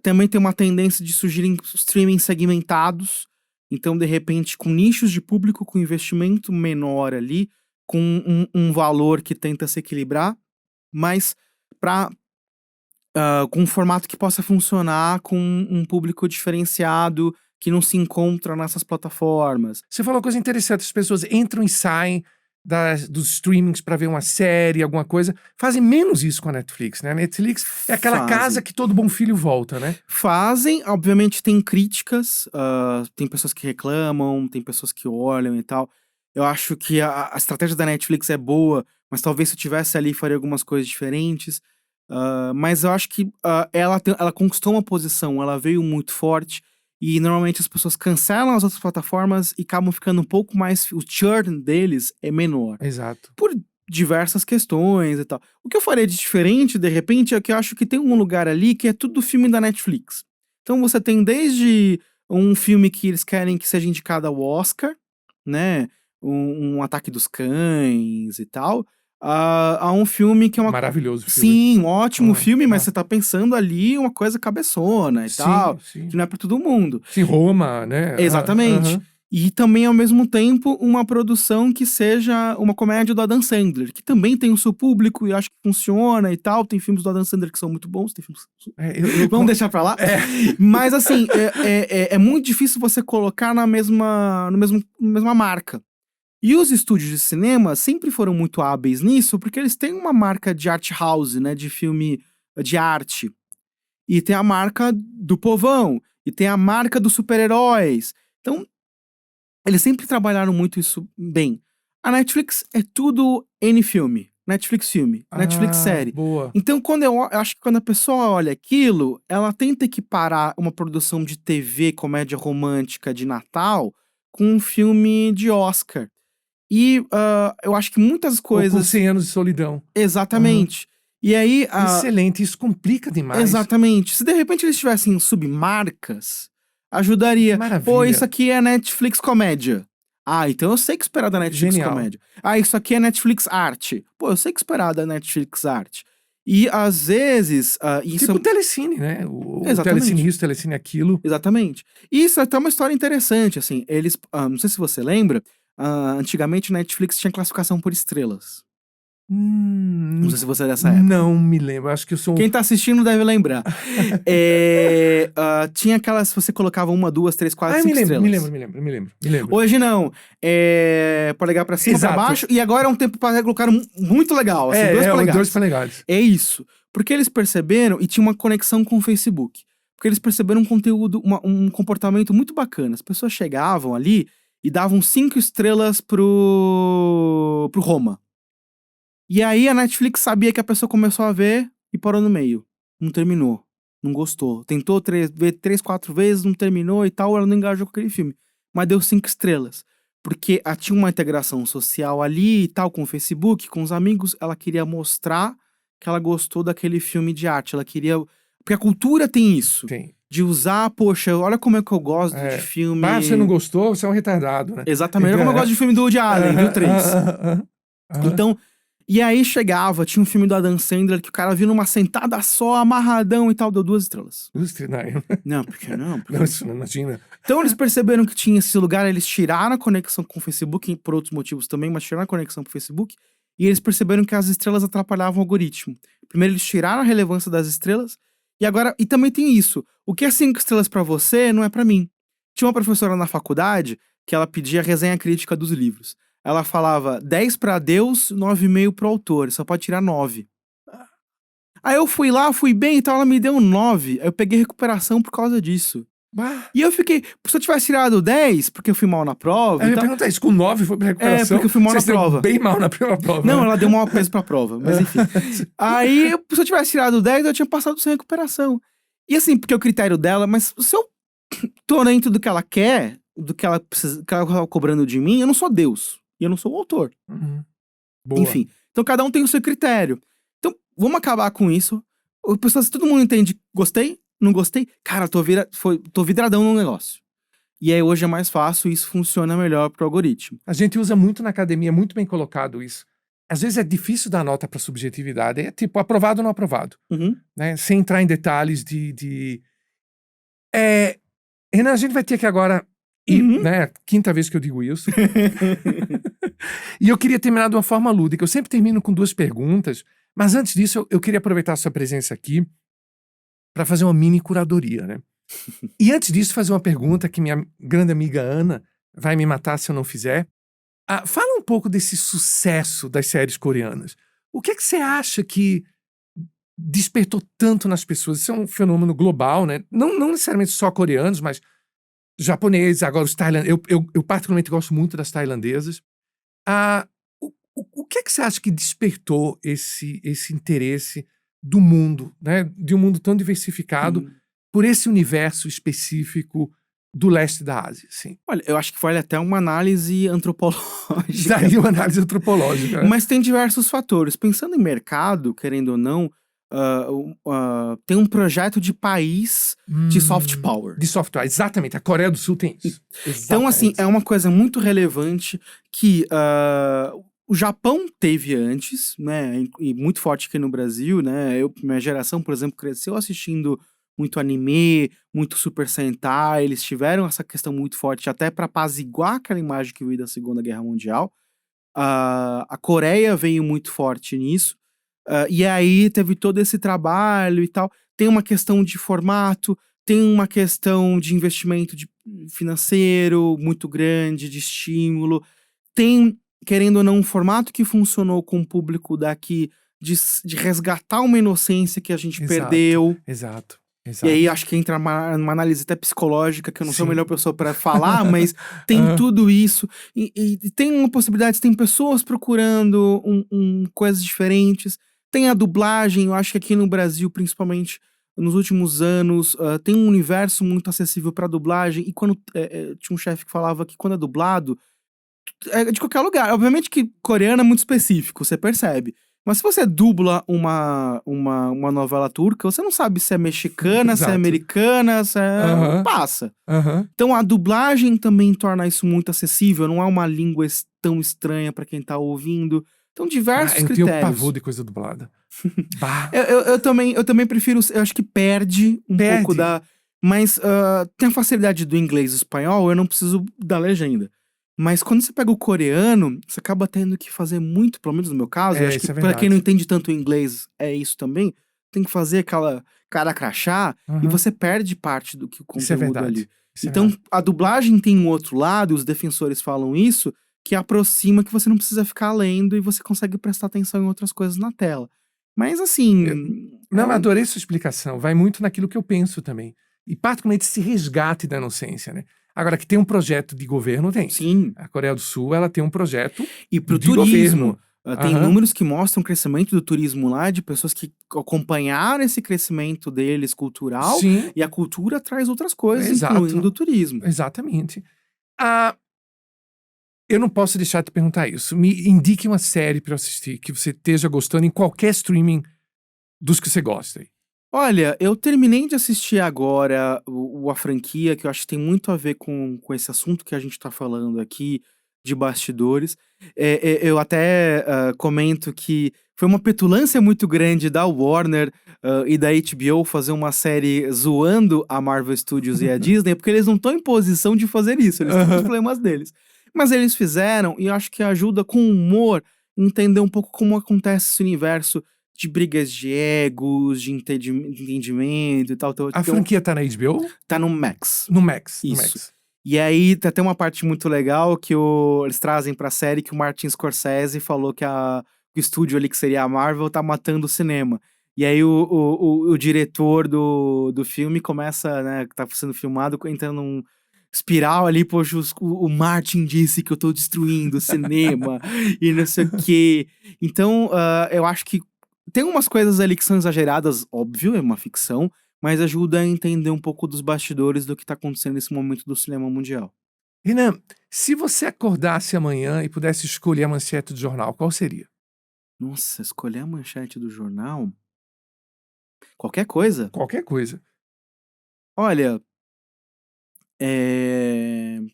também tem uma tendência de surgirem streaming segmentados, então de repente com nichos de público, com investimento menor ali, com um valor que tenta se equilibrar, mas com um formato que possa funcionar com um público diferenciado que não se encontra nessas plataformas. Você falou uma coisa interessante, as pessoas entram e saem dos streamings para ver uma série, alguma coisa. Fazem menos isso com a Netflix, né? A Netflix é aquela Fazem. casa que todo bom filho volta, né? Fazem, obviamente tem críticas, tem pessoas que reclamam, tem pessoas que olham e tal. Eu acho que a estratégia da Netflix é boa, mas talvez se eu tivesse ali faria algumas coisas diferentes. Mas eu acho que ela conquistou uma posição, ela veio muito forte e normalmente as pessoas cancelam as outras plataformas e acabam ficando um pouco mais. O churn deles é menor. Exato. Por diversas questões e tal. O que eu faria de diferente, de repente, é que eu acho que tem um lugar ali que é tudo filme da Netflix. Então você tem desde um filme que eles querem que seja indicado ao Oscar, né? Um Ataque dos Cães e tal. A um filme que é uma. Maravilhoso filme. Sim, um ótimo Ah, filme, mas ah. você tá pensando ali uma coisa cabeçona e tal, Sim. que não é pra todo mundo. Sim, Roma, né? Exatamente. Aham. E também, ao mesmo tempo, uma produção que seja uma comédia do Adam Sandler, que também tem o seu público e acho que funciona e tal. Tem filmes do Adam Sandler que são muito bons, tem filmes. Vamos deixar pra lá? É. Mas assim, é muito difícil você colocar na mesma marca. E os estúdios de cinema sempre foram muito hábeis nisso, porque eles têm uma marca de art house, né? De filme de arte. E tem a marca do povão. E tem a marca dos super-heróis. Então, eles sempre trabalharam muito isso bem. A Netflix é tudo N-filme. Netflix filme, Netflix série. Boa. Então, eu acho que quando a pessoa olha aquilo, ela tenta equiparar uma produção de TV, comédia romântica de Natal, com um filme de Oscar. E eu acho que muitas Ou com coisas. 100 anos de solidão. Exatamente. E aí. Excelente, isso complica demais. Exatamente. Se de repente eles tivessem submarcas, ajudaria. Maravilha. Pô, isso aqui é Netflix comédia. Ah, então eu sei que esperar da Netflix Genial. comédia. Ah, isso aqui é Netflix arte. Pô, eu sei que esperar da Netflix arte. E às vezes. Isso Tipo o Telecine, né? O Exatamente. Telecine isso, Telecine aquilo. Exatamente. E isso é até uma história interessante, assim. Eles. Não sei se você lembra. Antigamente o Netflix tinha classificação por estrelas. Não sei se você é dessa época. Não me lembro, acho que eu sou Quem tá assistindo deve lembrar. Tinha aquelas, se você colocava 1, 2, 3, 4, 5 estrelas. Me lembro. Hoje não. Polegar pra cima, Exato. pra baixo. E agora é um tempo pra colocar muito legal. Assim, 2 polegadas. 2 polegadas. É isso. Porque eles perceberam, e tinha uma conexão com o Facebook. Porque eles perceberam um conteúdo, um comportamento muito bacana. As pessoas chegavam ali e davam 5 estrelas pro Roma. E aí a Netflix sabia que a pessoa começou a ver e parou no meio. Não terminou. Não gostou. Tentou ver 3, 4 vezes, não terminou e tal, ela não engajou com aquele filme. Mas deu 5 estrelas. Porque tinha uma integração social ali e tal, com o Facebook, com os amigos. Ela queria mostrar que ela gostou daquele filme de arte. Ela queria... Porque a cultura tem isso. Tem. De usar, poxa, olha como é que eu gosto de filme... Ah, você não gostou? Você é um retardado, né? Exatamente. Olha como eu gosto de filme do Woody Allen, viu, 3? Então... E aí chegava, tinha um filme do Adam Sandler que o cara viu numa sentada só, amarradão e tal, deu 2 estrelas. Não, por que não? Não, isso não imagina. Então eles perceberam que tinha esse lugar, eles tiraram a conexão com o Facebook, por outros motivos também, mas tiraram a conexão com o Facebook, e eles perceberam que as estrelas atrapalhavam o algoritmo. Primeiro eles tiraram a relevância das estrelas, e também tem isso, o que é 5 estrelas pra você não é pra mim. Tinha uma professora na faculdade que ela pedia resenha crítica dos livros. Ela falava 10 pra Deus, 9,5 pro autor. Só pode tirar 9. Aí eu fui lá, fui bem e tal, ela me deu 9. Aí eu peguei recuperação por causa disso. E eu fiquei... Se eu tivesse tirado 10, porque eu fui mal na prova... Eu ia perguntar isso, com 9 foi pra recuperação? Porque eu fui mal na prova. Bem mal na prova. Não, ela deu mau peso pra prova, mas enfim. Aí, se eu tivesse tirado 10, eu tinha passado sem recuperação. E assim, porque o critério dela... Mas se eu tô dentro do que ela quer, do que ela precisa, que ela tá cobrando de mim, eu não sou Deus. E eu não sou o autor. Boa. Enfim, então cada um tem o seu critério. Então, vamos acabar com isso. O pessoal, se todo mundo entende, gostei, não gostei, cara, tô vidradão no negócio. E aí hoje é mais fácil e isso funciona melhor pro algoritmo. A gente usa muito na academia, muito bem colocado isso. Às vezes é difícil dar nota para subjetividade, é tipo aprovado ou não aprovado, Uhum. né? Sem entrar em detalhes Renan, a gente vai ter que agora ir, Uhum. né? Quinta vez que eu digo isso. E eu queria terminar de uma forma lúdica. Eu sempre termino com 2 perguntas, mas antes disso eu queria aproveitar a sua presença aqui para fazer uma mini curadoria, né? E antes disso, fazer uma pergunta que minha grande amiga Ana vai me matar se eu não fizer. Fala um pouco desse sucesso das séries coreanas. O que é que você acha que despertou tanto nas pessoas? Isso é um fenômeno global, né? Não necessariamente só coreanos, mas japoneses, agora os tailandeses. Eu particularmente gosto muito das tailandesas. O que é que você acha que despertou esse interesse do mundo, né? De um mundo tão diversificado, por esse universo específico do leste da Ásia, sim. Olha, eu acho que vale até uma análise antropológica. Daí uma análise antropológica, né? Mas tem diversos fatores. Pensando em mercado, querendo ou não, tem um projeto de país de soft power. De software, exatamente. A Coreia do Sul tem isso. Então, assim, Exatamente. é uma coisa muito relevante que o Japão teve antes, né? E muito forte aqui no Brasil, né? Minha geração, por exemplo, cresceu assistindo muito anime, muito Super Sentai. Eles tiveram essa questão muito forte, até para apaziguar aquela imagem que veio da Segunda Guerra Mundial. A Coreia veio muito forte nisso. E aí teve todo esse trabalho e tal. Tem uma questão de formato, tem uma questão de investimento financeiro muito grande, de estímulo. Tem, querendo ou não, um formato que funcionou com o público daqui de resgatar uma inocência que a gente perdeu. Exato. E aí acho que entra numa análise até psicológica, que eu não sou a Sim. melhor pessoa para falar, mas tem tudo isso. E tem uma possibilidade, tem pessoas procurando coisas diferentes. Tem a dublagem, eu acho que aqui no Brasil, principalmente nos últimos anos, tem um universo muito acessível para dublagem. E quando tinha um chefe que falava que quando é dublado, é de qualquer lugar. Obviamente que coreano é muito específico, você percebe. Mas se você dubla uma novela turca, você não sabe se é mexicana, se é Exato. americana, se é... passa. Então a dublagem também torna isso muito acessível, não é uma língua tão estranha pra quem tá ouvindo. Então diversos Eu critérios. tenho pavor de coisa dublada. Bah. Eu também prefiro, eu acho que perde um pouco da... Mas tem a facilidade do inglês e espanhol, eu não preciso da legenda. Mas quando você pega o coreano, você acaba tendo que fazer muito, pelo menos no meu caso, eu acho que pra quem não entende tanto o inglês, é isso também, tem que fazer aquela cara crachá e você perde parte do que o conteúdo ali. Então, a dublagem tem um outro lado, os defensores falam isso, que aproxima que você não precisa ficar lendo e você consegue prestar atenção em outras coisas na tela. Mas assim... Não, mas adorei sua explicação. Vai muito naquilo que eu penso também. E particularmente esse resgate da inocência, né? Agora, que tem um projeto de governo, tem. Sim. A Coreia do Sul, ela tem um projeto e pro de turismo. governo. Tem números que mostram o crescimento do turismo lá, de pessoas que acompanharam esse crescimento deles cultural. Sim. E a cultura traz outras coisas, Exato. incluindo o turismo. Exatamente. Eu não posso deixar de perguntar isso. Me indique uma série para eu assistir que você esteja gostando em qualquer streaming dos que você gosta aí. Olha, eu terminei de assistir agora a franquia, que eu acho que tem muito a ver com esse assunto que a gente tá falando aqui, de bastidores. Eu até comento que foi uma petulância muito grande da Warner e da HBO fazer uma série zoando a Marvel Studios e a Disney, porque eles não estão em posição de fazer isso, eles têm os problemas deles. Mas eles fizeram, e eu acho que ajuda com humor entender um pouco como acontece esse universo de brigas de egos, de entendimento e tal. A franquia tá na HBO? Tá no Max. No Max. Isso. No Max. E aí tem até uma parte muito legal que eles trazem pra série que o Martin Scorsese falou que o estúdio ali, que seria a Marvel, tá matando o cinema. E aí o diretor do filme começa, né, que tá sendo filmado, entrando num espiral ali, poxa, o Martin disse que eu tô destruindo o cinema e não sei o quê. Então, eu acho que tem umas coisas ali que são exageradas, óbvio, é uma ficção, mas ajuda a entender um pouco dos bastidores do que tá acontecendo nesse momento do cinema mundial. Renan, se você acordasse amanhã e pudesse escolher a manchete do jornal, qual seria? Nossa, escolher a manchete do jornal? Qualquer coisa? Qualquer coisa. Olha,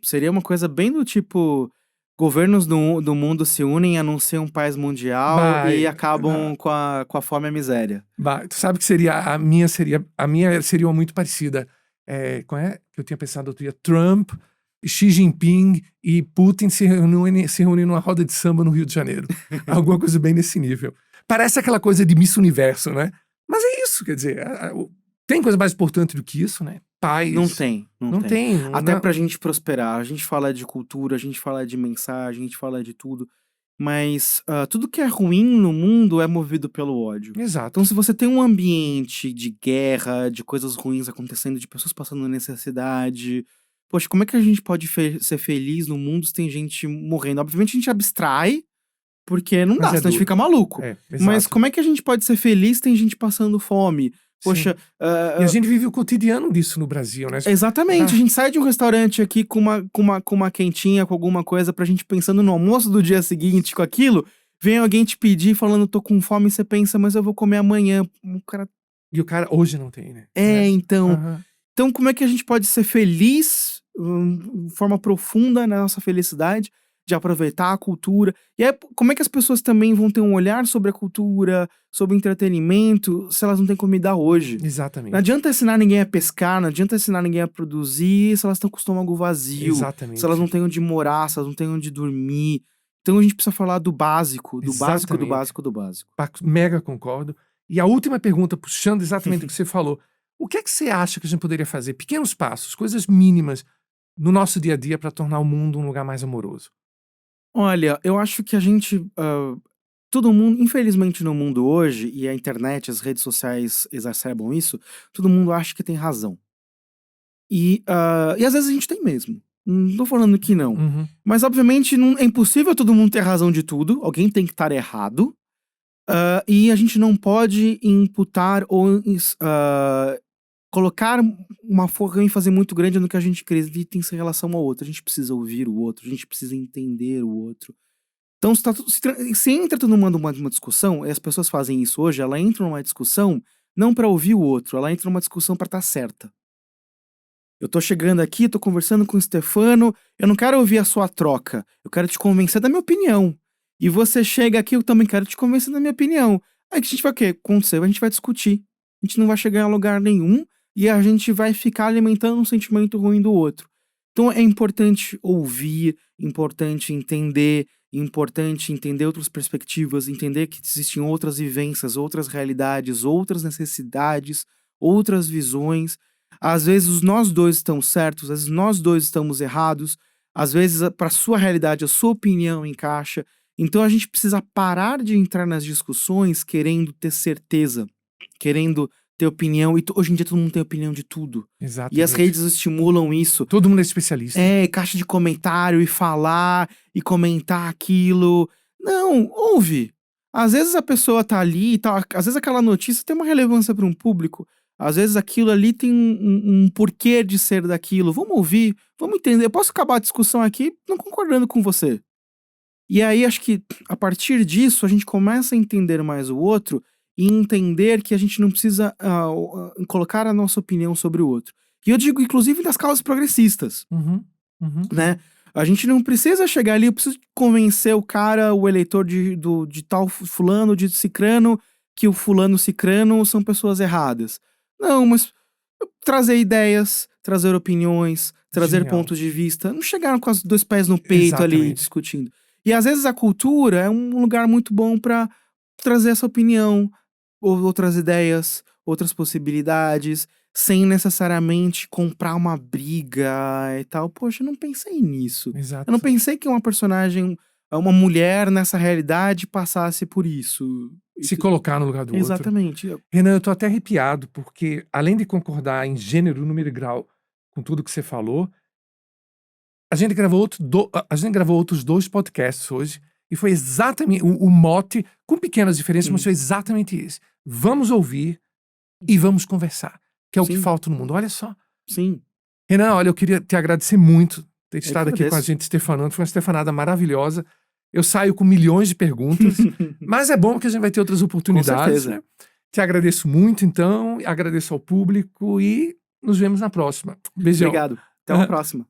seria uma coisa bem do tipo: governos do mundo se unem, anunciam paz mundial e Vai, acabam com a fome e a miséria. vai. Tu sabe que a minha seria uma muito parecida. Qual é que eu tinha pensado outro dia? Trump, Xi Jinping e Putin se reúnem numa roda de samba no Rio de Janeiro. Alguma coisa bem nesse nível. Parece aquela coisa de Miss Universo, né? Mas é isso, quer dizer, tem coisa mais importante do que isso, né? Paz. Não tem, não Não tem. tem. Até Não, pra gente prosperar, a gente fala de cultura, a gente fala de mensagem, a gente fala de tudo, mas tudo que é ruim no mundo é movido pelo ódio. exato. Então, se você tem um ambiente de guerra, de coisas ruins acontecendo, de pessoas passando necessidade, poxa, como é que a gente pode ser feliz no mundo se tem gente morrendo? Obviamente a gente abstrai, porque não Mas dá, é senão a gente duro. fica maluco. Mas Exato. como é que a gente pode ser feliz se tem gente passando fome? Sim. Poxa, E a gente vive o cotidiano disso no Brasil, né? exatamente, Ah, a gente sai de um restaurante aqui com uma quentinha, com alguma coisa pra gente pensando no almoço do dia seguinte, com aquilo, vem alguém te pedir falando: "Tô com fome", e você pensa: "Mas eu vou comer amanhã". O cara e o cara hoje não tem, né? então. Aham. Então como é que a gente pode ser feliz, de forma profunda na nossa felicidade, de aproveitar a cultura? E aí, como é que as pessoas também vão ter um olhar sobre a cultura, sobre o entretenimento, se elas não têm comida hoje? Não Exatamente. adianta ensinar ninguém a pescar, não adianta ensinar ninguém a produzir se elas estão com o estômago vazio, se elas Exatamente. não têm onde morar, se elas não têm onde dormir. Então a gente precisa falar do básico, do básico, do Exatamente. básico, do básico. Mega concordo. E a última pergunta, puxando exatamente o que você falou. O que é que você acha que a gente poderia fazer? Pequenos passos, coisas mínimas no nosso dia a dia para tornar o mundo um lugar mais amoroso. Olha, eu acho que a gente, todo mundo, infelizmente no mundo hoje, e a internet, as redes sociais exacerbam isso, todo mundo acha que tem razão. E às vezes a gente tem mesmo. Não tô falando que não. Uhum. Mas obviamente não, é impossível todo mundo ter razão de tudo, alguém tem que estar errado. E a gente não pode imputar ou colocar uma ênfase muito grande no que a gente acredita em relação ao outro. A gente precisa ouvir o outro, a gente precisa entender o outro. Então, se entra todo mundo numa discussão, e as pessoas fazem isso hoje, ela entra numa discussão não pra ouvir o outro, ela entra numa discussão pra estar certa. Eu tô chegando aqui, tô conversando com o Stefano, eu não quero ouvir a sua troca, eu quero te convencer da minha opinião. E você chega aqui, eu também quero te convencer da minha opinião. Aí que a gente vai o quê? Acontecer, a gente vai discutir. A gente não vai chegar a lugar nenhum e a gente vai ficar alimentando um sentimento ruim do outro. Então é importante ouvir, importante entender outras perspectivas, entender que existem outras vivências, outras realidades, outras necessidades, outras visões. Às vezes nós dois estamos certos, às vezes nós dois estamos errados, às vezes para sua realidade a sua opinião encaixa. Então a gente precisa parar de entrar nas discussões querendo ter certeza, querendo ter opinião, e hoje em dia todo mundo tem opinião de tudo. E as Exatamente. redes estimulam isso. Todo mundo é especialista. Caixa de comentário e falar e comentar aquilo. Não, ouve. Às vezes a pessoa tá ali e tal, às vezes aquela notícia tem uma relevância para um público. Às vezes aquilo ali tem um porquê de ser daquilo. Vamos ouvir, vamos entender. Eu posso acabar a discussão aqui não concordando com você. E aí acho que a partir disso a gente começa a entender mais o outro e entender que a gente não precisa colocar a nossa opinião sobre o outro. E eu digo inclusive das causas progressistas, Uhum. Uhum. né? A gente não precisa chegar ali, eu preciso convencer o cara, o eleitor de tal fulano, de cicrano, que o fulano cicrano são pessoas erradas. Não, mas trazer ideias, trazer opiniões, trazer Genial. pontos de vista. Não chegaram com os dois pés no peito ali Exatamente. discutindo. E às vezes a cultura é um lugar muito bom pra trazer essa opinião, ou outras ideias, outras possibilidades, sem necessariamente comprar uma briga e tal. Poxa, eu não pensei nisso. Eu não Exato. pensei que uma personagem, uma mulher nessa realidade passasse por isso. Se colocar no lugar do outro. Exatamente. Renan, eu tô até arrepiado, porque além de concordar em gênero, número e grau com tudo que você falou, a gente gravou outros 2 podcasts hoje, e foi exatamente o mote, com pequenas diferenças, mas foi exatamente esse. Vamos ouvir e vamos conversar, que é o que Sim. falta no mundo. Olha só. Sim. Renan, olha, eu queria te agradecer muito ter que estado aqui com a agradeço. gente, Stefanando. Foi uma Stefanada maravilhosa. Eu saio com milhões de perguntas, mas é bom que a gente vai ter outras oportunidades, certeza. né? Te agradeço muito, então, agradeço ao público e nos vemos na próxima. Beijão. Obrigado. Até uma próxima.